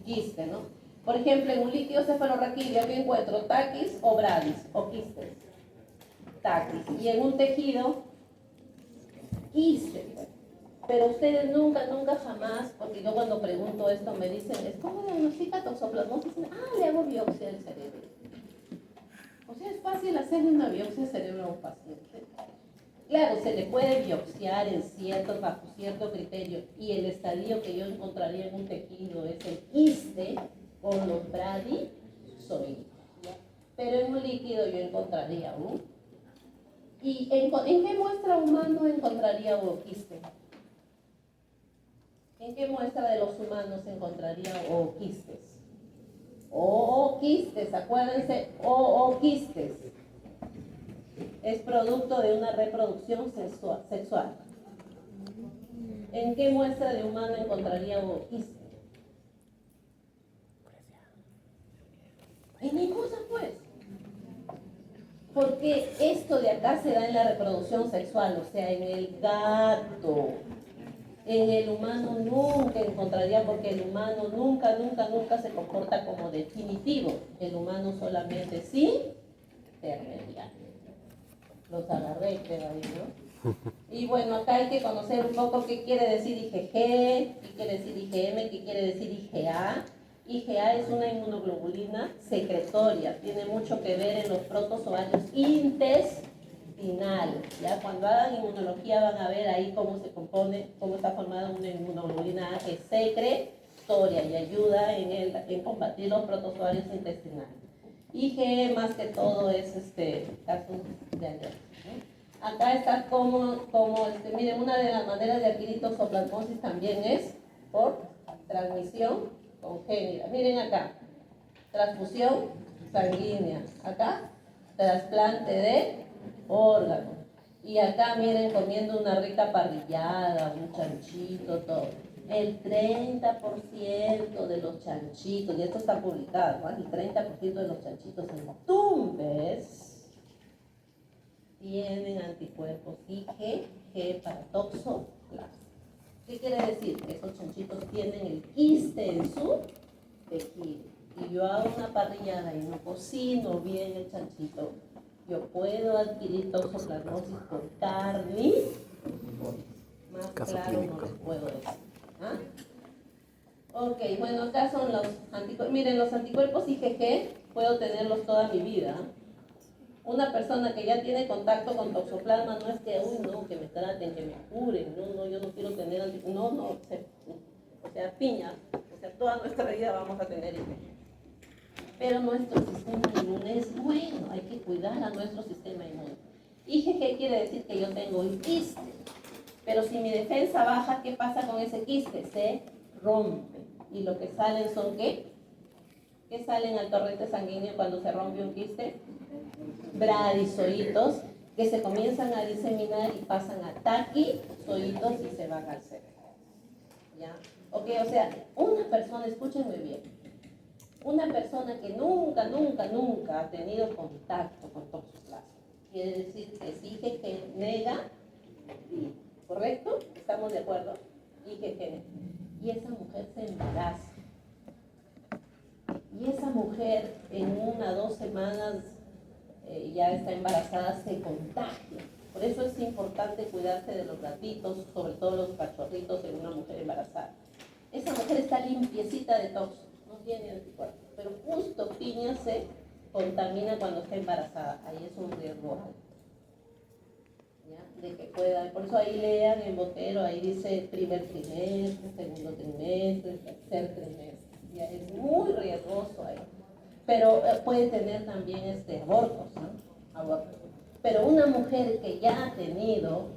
quiste, ¿no? Por ejemplo, en un líquido cefalorraquídeo yo encuentro taquis o bradis o quistes. Taquis. Y en un tejido, quistes. Pero ustedes nunca jamás, porque yo cuando pregunto esto me dicen, ¿cómo diagnostica toxoplasmosis? Le hago biopsia del cerebro. O sea, es fácil hacerle una biopsia del cerebro a un paciente. Claro, se le puede biopsiar bajo cierto criterio, y el estadio que yo encontraría en un tejido es el quiste con los bradizoides. Pero en un líquido yo encontraría un. ¿Y en qué muestra humano encontraría un quiste? ¿En qué muestra de los humanos encontraría quistes? Quistes, acuérdense, quistes. Es producto de una reproducción sexual. ¿En qué muestra de humano encontraría quiste? En ninguna, pues. Porque esto de acá se da en la reproducción sexual, o sea, en el gato. En el humano nunca encontraría, porque el humano nunca se comporta como definitivo. El humano solamente es intermediario. Los agarré, creo ahí, ¿no? Y bueno, acá hay que conocer un poco qué quiere decir IgG, qué quiere decir IgM, qué quiere decir IgA. IgA es una inmunoglobulina secretoria, tiene mucho que ver en los protozoarios intestinales. Ya cuando hagan inmunología van a ver ahí cómo se compone, cómo está formada una inmunoglobulina A, que es secretoria y ayuda en combatir los protozoarios intestinales. IgE más que todo es casos de alergia, ¿no? Acá está miren, una de las maneras de adquirir toxoplasmosis también es por transmisión congénita. Miren acá, transfusión sanguínea. Acá, trasplante de órgano. Y acá, miren, comiendo una rica parrillada, un chanchito, todo. El 30% de los chanchitos, y esto está publicado, ¿no? El 30% de los chanchitos en Tumbes tienen anticuerpos IgG IgG para toxoplasma. ¿Qué quiere decir? Que esos chanchitos tienen el quiste en su tejido. Y yo hago una parrillada y no cocino bien el chanchito, yo puedo adquirir toxoplasmosis por carne. Más Caso claro clínico. no les puedo decir. ¿Ah? Ok, bueno, acá son los anticuerpos. Miren, los anticuerpos IgG puedo tenerlos toda mi vida. Una persona que ya tiene contacto con toxoplasma no es que, uy, no, que me traten, que me curen, no, yo no quiero tener anticuerpos, no, o sea, piña, o sea, toda nuestra vida vamos a tener IgG. Pero nuestro sistema inmune es bueno, hay que cuidar a nuestro sistema inmune. IgG quiere decir que yo tengo un quiste, pero si mi defensa baja, ¿qué pasa con ese quiste? Se rompe. Y lo que salen son ¿qué? ¿Qué salen al torrente sanguíneo cuando se rompe un quiste? Bradizoitos que se comienzan a diseminar y pasan a taquizoitos y se van al cerebro. ¿Ya? Ok, o sea, una persona, escuchen muy bien, una persona que nunca ha tenido contacto con toxoplasma, quiere decir que es IgG negativo, ¿correcto? ¿Estamos de acuerdo? IgG. Y esa mujer se embaraza. Y esa mujer en 1 o 2 semanas ya está embarazada, se contagia. Por eso es importante cuidarse de los gatitos, sobre todo los cachorritos en una mujer embarazada. Esa mujer está limpiecita de tóxicos, no tiene anticuerpos, pero justo piña se contamina cuando está embarazada. Ahí es un riesgo alto. ¿Ya? De que pueda, por eso ahí lean en Botero, ahí dice primer trimestre, segundo trimestre, tercer trimestre. Ya es muy riesgoso ahí. Pero puede tener también abortos, ¿no? Abortos. Pero una mujer que ya ha tenido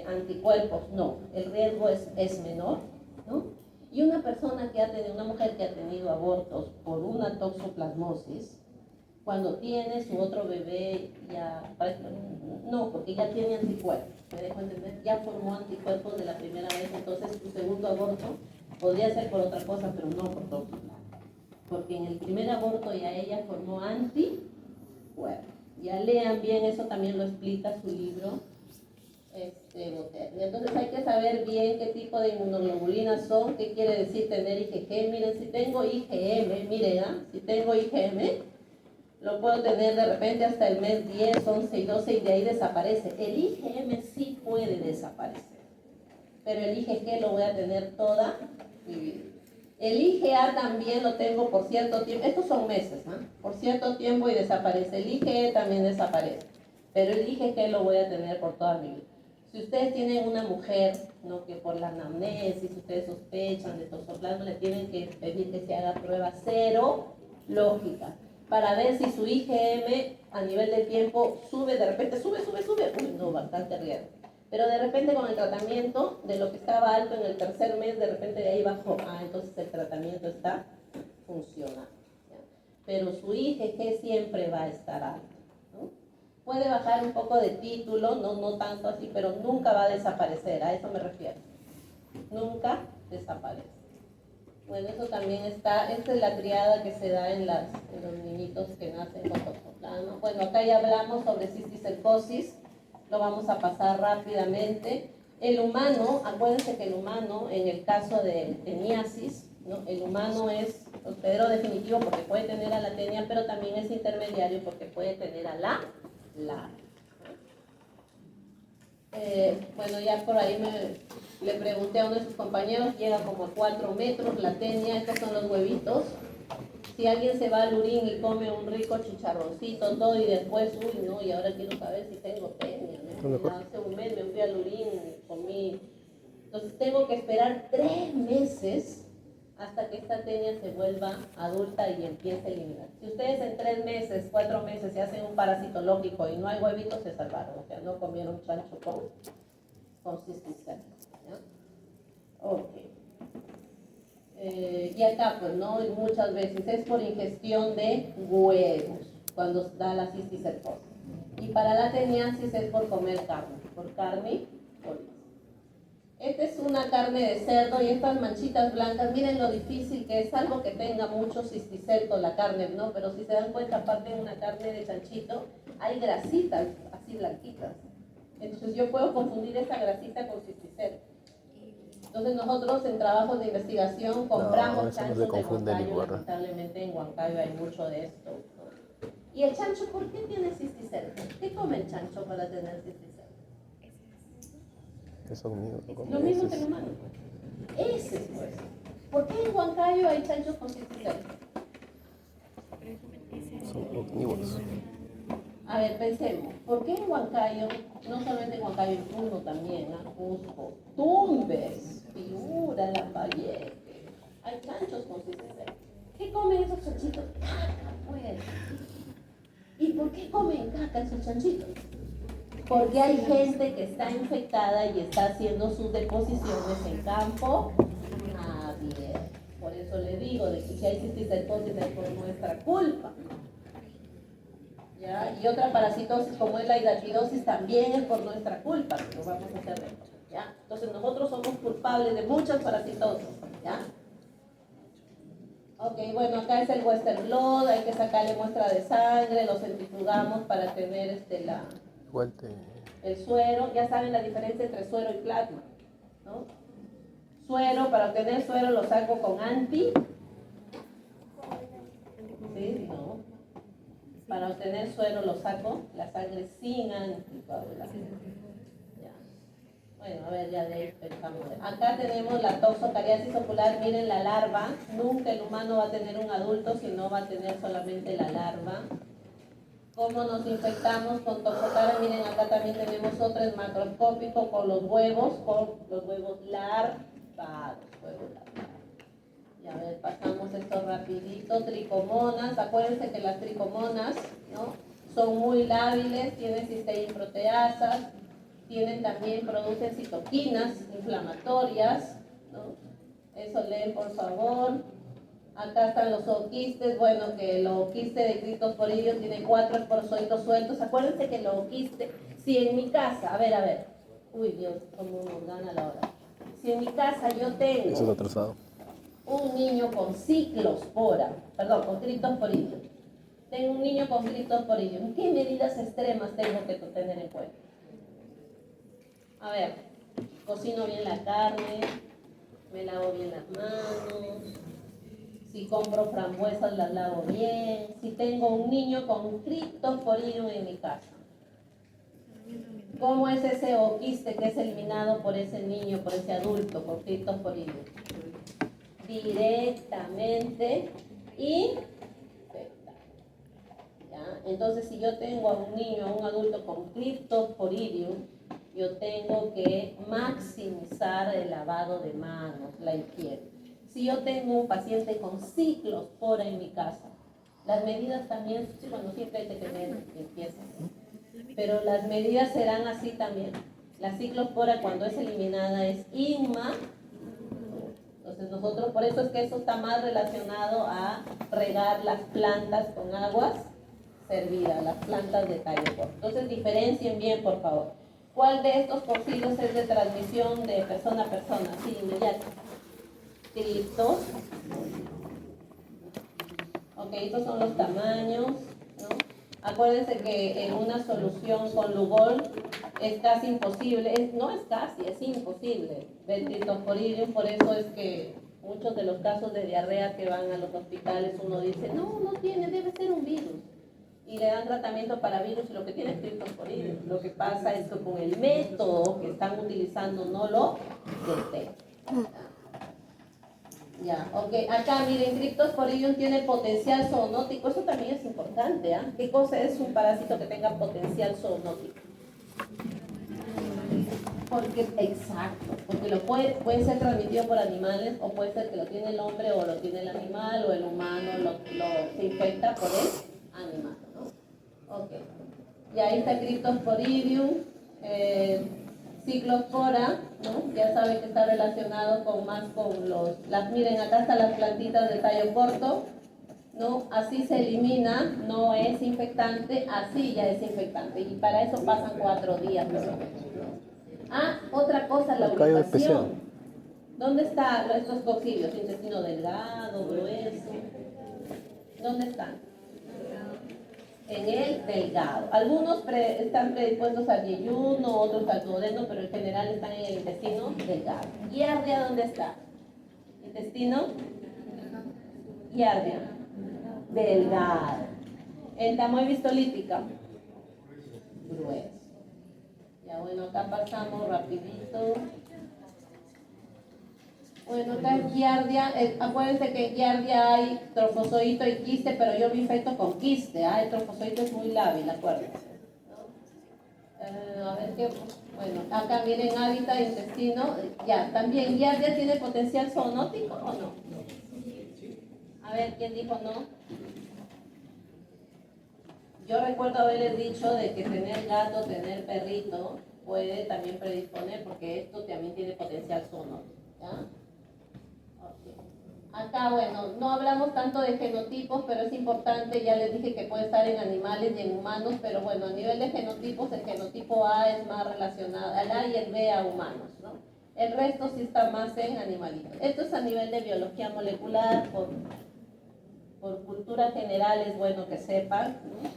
anticuerpos, no, el riesgo es menor, ¿no? Y una persona que ha tenido, una mujer que ha tenido abortos por una toxoplasmosis, cuando tiene su otro bebé, ya, no, porque ya tiene anticuerpos, ¿me dejo entender? Ya formó anticuerpos de la primera vez, entonces su segundo aborto podría ser por otra cosa, pero no por toxoplasma. Porque en el primer aborto ya ella formó anticuerpos. Ya lean bien, eso también lo explica su libro, Botero. Y entonces hay que saber bien qué tipo de inmunoglobulinas son, qué quiere decir tener IgG. Miren, si tengo IgM, miren, si tengo IgM, lo puedo tener de repente hasta el mes 10, 11 y 12 y de ahí desaparece. El IgM sí puede desaparecer, pero el IgG lo voy a tener toda mi vida. El IgA también lo tengo por cierto tiempo, estos son meses, ¿no? Por cierto tiempo y desaparece. El IgE también desaparece, pero el IgG lo voy a tener por toda mi vida. Si ustedes tienen una mujer, ¿no? Que por la anamnesis, ustedes sospechan de toxoplasma, le tienen que pedir que se haga prueba serológica para ver si su IgM a nivel del tiempo sube, de repente sube, uy, no, bastante riesgo. Pero de repente con el tratamiento, de lo que estaba alto en el tercer mes, de repente de ahí bajó. Entonces el tratamiento está funcionando. ¿Ya? Pero su IgG siempre va a estar alto, ¿no? Puede bajar un poco de título, no tanto así, pero nunca va a desaparecer, a eso me refiero. Nunca desaparece. Bueno, eso también está, esta es la triada que se da en los niñitos que nacen con toxoplasma. Bueno, acá ya hablamos sobre cisticercosis. Lo vamos a pasar rápidamente. El humano, acuérdense que el humano, en el caso de teniasis, ¿no? El humano es hospedero definitivo porque puede tener a la tenia, pero también es intermediario porque puede tener a la larva. Bueno, ya por ahí le pregunté a uno de sus compañeros, llega como a 4 metros la tenia, estos son los huevitos. Si alguien se va al Lurín y come un rico chicharroncito, todo, y después, uy, no, y ahora quiero saber si tengo tenia, ¿no? Hace un mes me fui al Lurín y comí. Entonces tengo que esperar 3 meses hasta que esta tenia se vuelva adulta y empiece a eliminar. Si ustedes en 3 meses, 4 meses se hacen un parasitológico y no hay huevitos, se salvaron, o sea, no comieron chancho con cisticercosis, ¿ya? Ok. Y acá, pues, ¿no? Y muchas veces es por ingestión de huevos, cuando da la cisticercosis. Y para la teniasis es por comer carne, por carne. Esta es una carne de cerdo y estas manchitas blancas, miren lo difícil que es, algo que tenga mucho cisticerco la carne, ¿no? Pero si se dan cuenta, aparte de una carne de chanchito, hay grasitas así blanquitas. Entonces yo puedo confundir esa grasita con cisticerco. Entonces nosotros en trabajos de investigación compramos eso no chanchos se de confunde ni Huancayo. borra. Lamentablemente en Huancayo hay mucho de esto, ¿no? ¿Y el chancho por qué tiene cisticerco? ¿Qué come el chancho para tener cisticerco? Eso conmigo, no come Lo mismo que heces. el humano. Ese pues. ¿Por qué en Huancayo hay chanchos con cisticerco? Son omnívoros. A ver, pensemos, ¿por qué en Huancayo, no solamente en Huancayo, en Puno también, Cusco, Tumbes, Piura, Lambayeque, hay chanchos con cisticerco? ¿Qué comen esos chanchitos? Caca, pues. ¿Y por qué comen caca esos chanchitos? Porque hay gente que está infectada y está haciendo sus deposiciones en campo abierto. Por eso le digo de que si hay cisticercosis es por nuestra culpa. ¿Ya? Y otra parasitosis como es la hidratidosis también es por nuestra culpa, que lo vamos a hacer después, ¿ya? Entonces nosotros somos culpables de muchas parasitosis, ¿ya? Ok, bueno, acá es el Western Blot, hay que sacarle muestra de sangre, lo centrifugamos para tener Igual el suero. Ya saben la diferencia entre suero y plasma, ¿no? Suero, para obtener suero lo saco con anti. ¿Sí? ¿No? Para obtener suero lo saco, la sangre sin anticoagulación. Ya. Bueno, a ver, ya de ahí pensamos. Acá tenemos la toxocariasis ocular, miren la larva. Nunca el humano va a tener un adulto, sino va a tener solamente la larva. ¿Cómo nos infectamos con toxocara? Miren, acá también tenemos otro, es macroscópico, con los huevos larvados. Y a ver, pasamos esto rapidito. Tricomonas, acuérdense que las tricomonas, ¿no?, son muy lábiles, tienen cisteína proteasas, producen citoquinas inflamatorias, ¿no? Eso leen por favor. Acá están los ooquistes, bueno, que el ooquiste de Cryptosporidium tiene 4 esporzoitos sueltos. Acuérdense que el ooquiste, si en mi casa, a ver, uy Dios, cómo nos gana la hora. Si en mi casa yo tengo eso es atrasado. un niño con con Cryptosporidium. Tengo un niño con Cryptosporidium. ¿Qué medidas extremas tengo que tener en cuenta? A ver, cocino bien la carne, me lavo bien las manos, si compro frambuesas las lavo bien, si tengo un niño con Cryptosporidium en mi casa. ¿Cómo es ese ooquiste que es eliminado por ese niño, por ese adulto con Cryptosporidium? Directamente infectado. ¿Ya? Entonces, si yo tengo a un niño, a un adulto con Cryptosporidium, yo tengo que maximizar el lavado de manos, la higiene. Si yo tengo un paciente con ciclospora en mi casa, las medidas también, bueno, siempre hay que tener limpieza, ¿no? Pero las medidas serán así también. La ciclospora cuando es eliminada es inma. Entonces nosotros, por eso es que eso está más relacionado a regar las plantas con aguas servidas, las plantas de tallo corto. Entonces diferencien bien, por favor. ¿Cuál de estos cocidos es de transmisión de persona a persona? Sí, inmediato. Criptos. Ok, estos son los tamaños, ¿no? Acuérdense que en una solución con Lugol es casi imposible, no es casi, es imposible ver Cryptosporidium. Por eso es que muchos de los casos de diarrea que van a los hospitales, uno dice, no tiene, debe ser un virus. Y le dan tratamiento para virus y lo que tiene es Cryptosporidium. Lo que pasa es que con el método que están utilizando no lo detectan. Ya, ok. Acá miren, Cryptosporidium tiene potencial zoonótico. Eso también es importante, ¿ah? ¿Qué cosa es un parásito que tenga potencial zoonótico? Porque puede ser transmitido por animales, o puede ser que lo tiene el hombre o lo tiene el animal, o el humano se infecta por el animal, ¿no? Ok. Y ahí está Cryptosporidium, ciclospora, ¿no? Ya saben que está relacionado con miren, acá están las plantitas de tallo corto, ¿no? Así se elimina, no es infectante, así ya es infectante. Y para eso pasan 4 días, por lo menos, ¿no? Otra cosa, la Callo especial. ubicación. ¿Dónde están estos cocidios? Intestino delgado, grueso. ¿Dónde están? En el delgado. Algunos están predispuestos al yeyuno, otros al duodeno, pero en general están en el intestino delgado. ¿Giardia dónde está? Intestino giardia, delgado. Entamoeba histolítica, grueso. Ya bueno, acá pasamos rapidito. Bueno, acá en giardia, acuérdense que en giardia hay trofozoito y quiste, pero yo me infecto con quiste, el trofozoito es muy lábil, acuérdense. A ver qué, bueno, acá miren hábitat intestino, ya, también giardia tiene potencial zoonótico o no. A ver, ¿quién dijo no? Yo recuerdo haberles dicho de que tener gato, tener perrito, puede también predisponer, porque esto también tiene potencial zoonótico, ¿ya? Acá, bueno, no hablamos tanto de genotipos, pero es importante, ya les dije que puede estar en animales y en humanos, pero bueno, a nivel de genotipos, el genotipo A es más relacionado, el A y el B a humanos, ¿no? El resto sí está más en animalitos. Esto es a nivel de biología molecular, por cultura general es bueno que sepan, ¿no?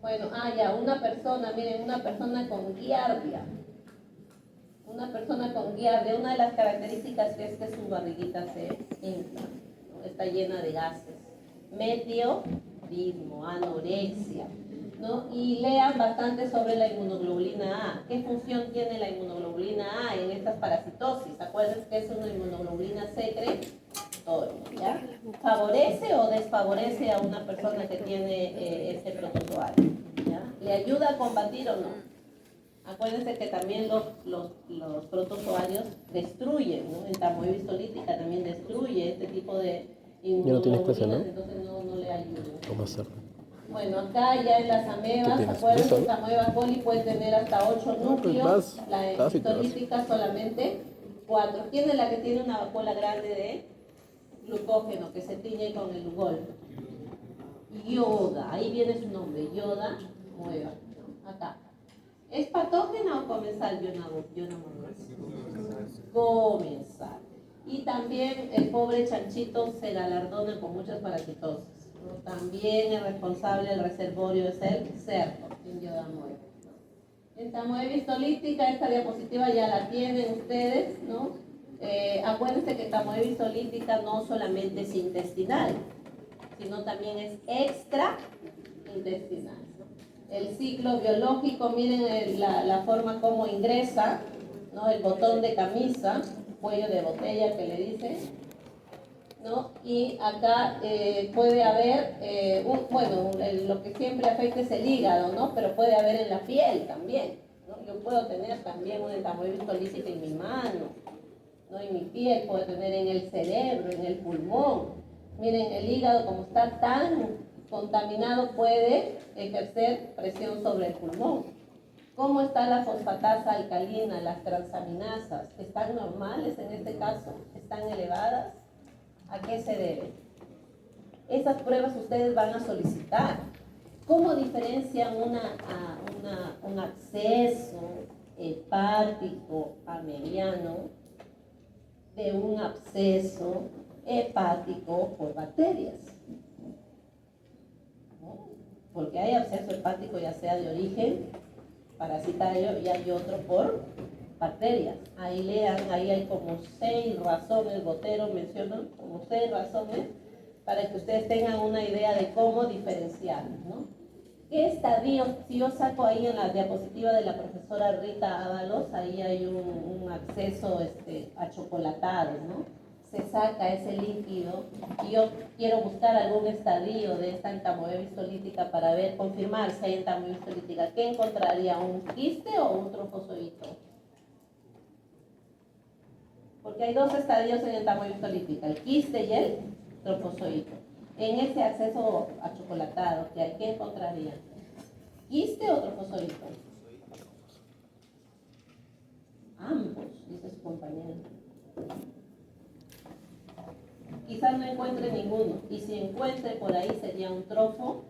Bueno, ya, una persona, miren, una persona con giardia. Una persona con giardia, una de las características es que su barriguita se infla, ¿no? Está llena de gases. Meteorismo, anorexia, ¿no? Y lean bastante sobre la inmunoglobulina A. ¿Qué función tiene la inmunoglobulina A en estas parasitosis? Acuérdense que es una inmunoglobulina secretoria, ¿ya? ¿Favorece o desfavorece a una persona que tiene este protozoario? ¿Ya? ¿Le ayuda a combatir o no? Acuérdense que también los protozoarios destruyen, ¿no? Entamoeba histolítica también destruye este tipo de inmunoglobulinas, entonces no le ayuda. ¿Cómo hacerlo? Bueno, acá ya en las amebas, acuérdense que la ameba coli puede tener hasta 8 núcleos, la histolítica solamente 4. ¿Quién es la que tiene una vacuola grande de glucógeno que se tiñe con el lugol? Yoda, ahí viene su nombre, yoda mueva, ¿no? Acá. ¿Es patógena o comensal comensal? Y también el pobre chanchito se galardona con muchas parasitosis, ¿no? También el responsable del reservorio es el cerdo, en yodamueva. Entamoeba histolítica, esta diapositiva ya la tienen ustedes, ¿no? Acuérdense que entamoeba histolítica no solamente es intestinal, sino también es extraintestinal. El ciclo biológico, miren la forma como ingresa, ¿no? El botón de camisa, cuello de botella que le dicen, ¿no? Y acá puede haber, lo que siempre afecta es el hígado, ¿no? Pero puede haber en la piel también, ¿no? Yo puedo tener también una entamoeba histolítica en mi mano, ¿no? En mi piel, puedo tener en el cerebro, en el pulmón. Miren, el hígado como está tan contaminado puede ejercer presión sobre el pulmón. ¿Cómo está la fosfatasa alcalina, las transaminasas? ¿Están normales en este caso? ¿Están elevadas? ¿A qué se debe? Esas pruebas ustedes van a solicitar. ¿Cómo diferencian un absceso hepático amebiano de un absceso hepático por bacterias? Porque hay absceso hepático ya sea de origen parasitario y hay otro por bacterias. Ahí lean, ahí hay como 6 razones, Botero menciona como 6 razones para que ustedes tengan una idea de cómo diferenciarlos, ¿no? ¿Qué estadio? Si yo saco ahí en la diapositiva de la profesora Rita Ábalos, ahí hay un acceso achocolatado, ¿no? Se saca ese líquido y yo quiero buscar algún estadio de esta entamoeba histolítica para ver, confirmar si hay entamoeba histolítica. ¿Qué encontraría? ¿Un quiste o un trofozoito? Porque hay 2 estadios en entamoeba histolítica, el quiste y el trofozoito. En ese acceso achocolatado, ¿qué encontraría? ¿Quiste o trofozoito? Ambos, dice su compañero. Quizás no encuentre ninguno, y si encuentre por ahí sería un trofozoito.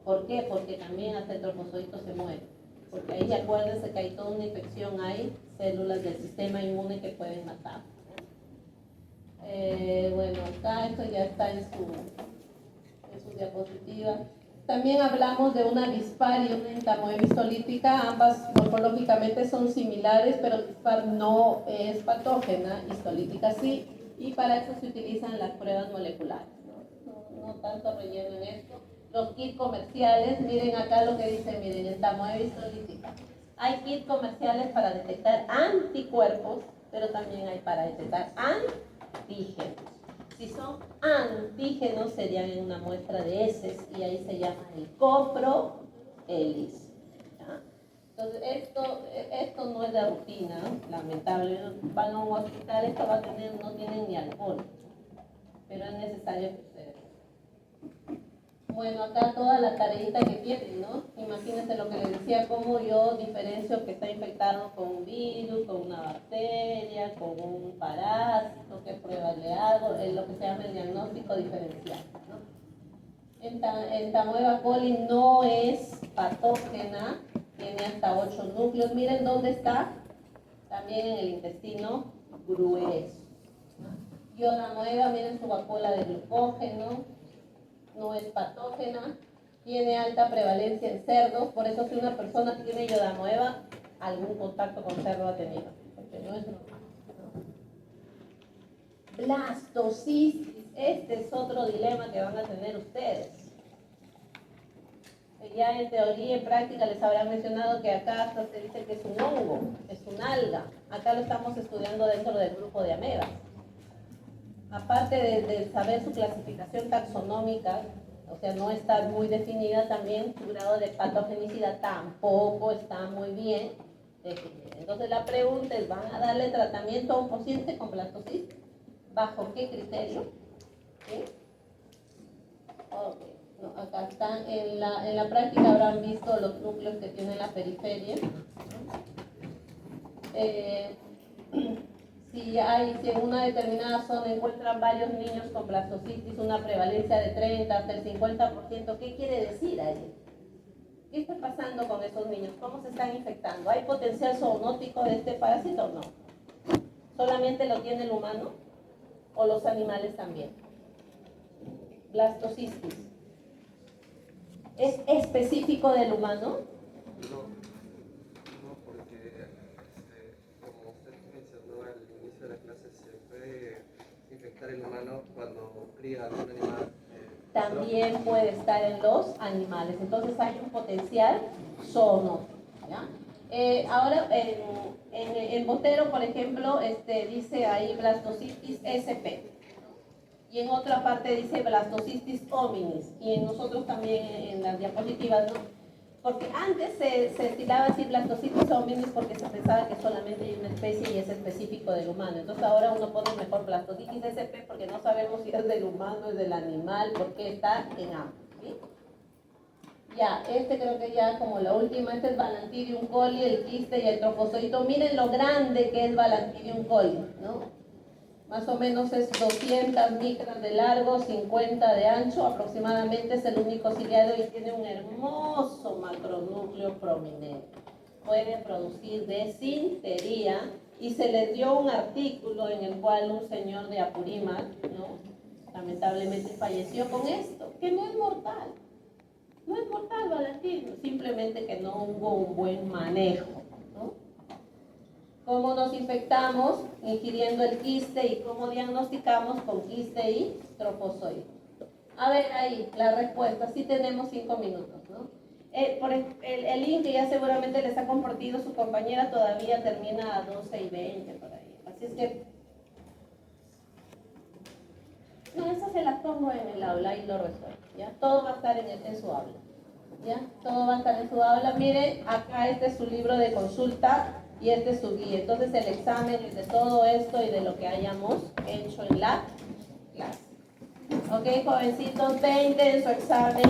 ¿Por qué? Porque también hasta el trofozoito se muere. Porque ahí acuérdense que hay toda una infección, hay células del sistema inmune que pueden matar. Bueno, acá esto ya está en su diapositiva. También hablamos de una dispar y una entamoeba histolítica. Ambas morfológicamente son similares, pero dispar no es patógena, histolítica sí, y para eso se utilizan las pruebas moleculares. No tanto relleno en esto. Los kits comerciales, miren acá lo que dice, miren, entamoeba histolítica. Hay kits comerciales para detectar anticuerpos, pero también hay para detectar antígenos. Si son antígenos serían en una muestra de heces y ahí se llama el coproelis. ¿Ya? Entonces esto no es de rutina, lamentable. Van a un hospital, esto va a tener, no tienen ni alcohol, pero es necesario que ustedes. Bueno, acá toda la tareita que tienen, ¿no? Imagínense lo que les decía, cómo yo diferencio que está infectado con un virus, con una bacteria, con un parásito, qué pruebas le hago, es lo que se llama el diagnóstico diferencial, ¿no? Entamoeba coli no es patógena, tiene hasta 8 núcleos. Miren dónde está, también en el intestino grueso. Iodamoeba, miren su vacuola de glucógeno. No es patógena, tiene alta prevalencia en cerdos, por eso si una persona tiene iodamoeba, algún contacto con cerdo ha tenido, porque no es normal. Blastocisis, este es otro dilema que van a tener ustedes. Ya en teoría y en práctica les habrán mencionado que acá hasta se dice que es un hongo, es un alga. Acá lo estamos estudiando dentro del grupo de amebas. Aparte de saber su clasificación taxonómica, o sea, no está muy definida, también su grado de patogenicidad tampoco está muy bien definida. Entonces la pregunta es, ¿van a darle tratamiento a un paciente con blastocisis? ¿Bajo qué criterio? ¿Sí? Okay. No, acá están, en la práctica habrán visto los núcleos que tiene la periferia. Si en una determinada zona encuentran varios niños con blastocitis, una prevalencia de 30 hasta el 50%, ¿qué quiere decir ahí? ¿Qué está pasando con esos niños? ¿Cómo se están infectando? ¿Hay potencial zoonótico de este parásito o no? ¿Solamente lo tiene el humano o los animales también? Blastocitis. ¿Es específico del humano? No, porque como usted mencionó al inicio de la clase, se puede infectar el humano cuando cría algún animal. También puede estar en los animales. Entonces hay un potencial zoonótico. ¿Ya? Ahora, en Botero, por ejemplo, dice ahí blastocitis SP. Y en otra parte dice blastocitis hominis. Y en nosotros también en las diapositivas, ¿no? Porque antes se estilaba decir blastocitis hominis porque se pensaba que solamente hay una especie y es específico del humano. Entonces ahora uno pone mejor blastocitis SP porque no sabemos si es del humano, es del animal, porque está en ambos. ¿Sí? Ya, creo que ya como la última, es Balantidium coli, el quiste y el trofozoito. Miren lo grande que es Balantidium coli, ¿no? Más o menos es 200 micras de largo, 50 de ancho, aproximadamente es el único ciliado y tiene un hermoso macronúcleo prominente. Puede producir desintería y se les dio un artículo en el cual un señor de Apurímac, ¿no? Lamentablemente falleció con esto, que no es mortal. No es mortal, Valentín, simplemente que no hubo un buen manejo, ¿no? ¿Cómo nos infectamos? Ingiriendo el quiste, y cómo diagnosticamos con quiste y trofozoide. A ver, ahí, la respuesta, sí tenemos 5 minutos, ¿no? El link que ya seguramente les ha compartido su compañera todavía termina a 12:20 por ahí. Así es que, no, esa se la pongo en el aula y lo resuelvo, ¿ya? Todo va a estar en su aula, ¿ya? Todo va a estar en su aula. Mire, acá este es su libro de consulta y este es su guía. Entonces el examen es de todo esto y de lo que hayamos hecho en la clase. Ok, jovencitos, 20 en su examen.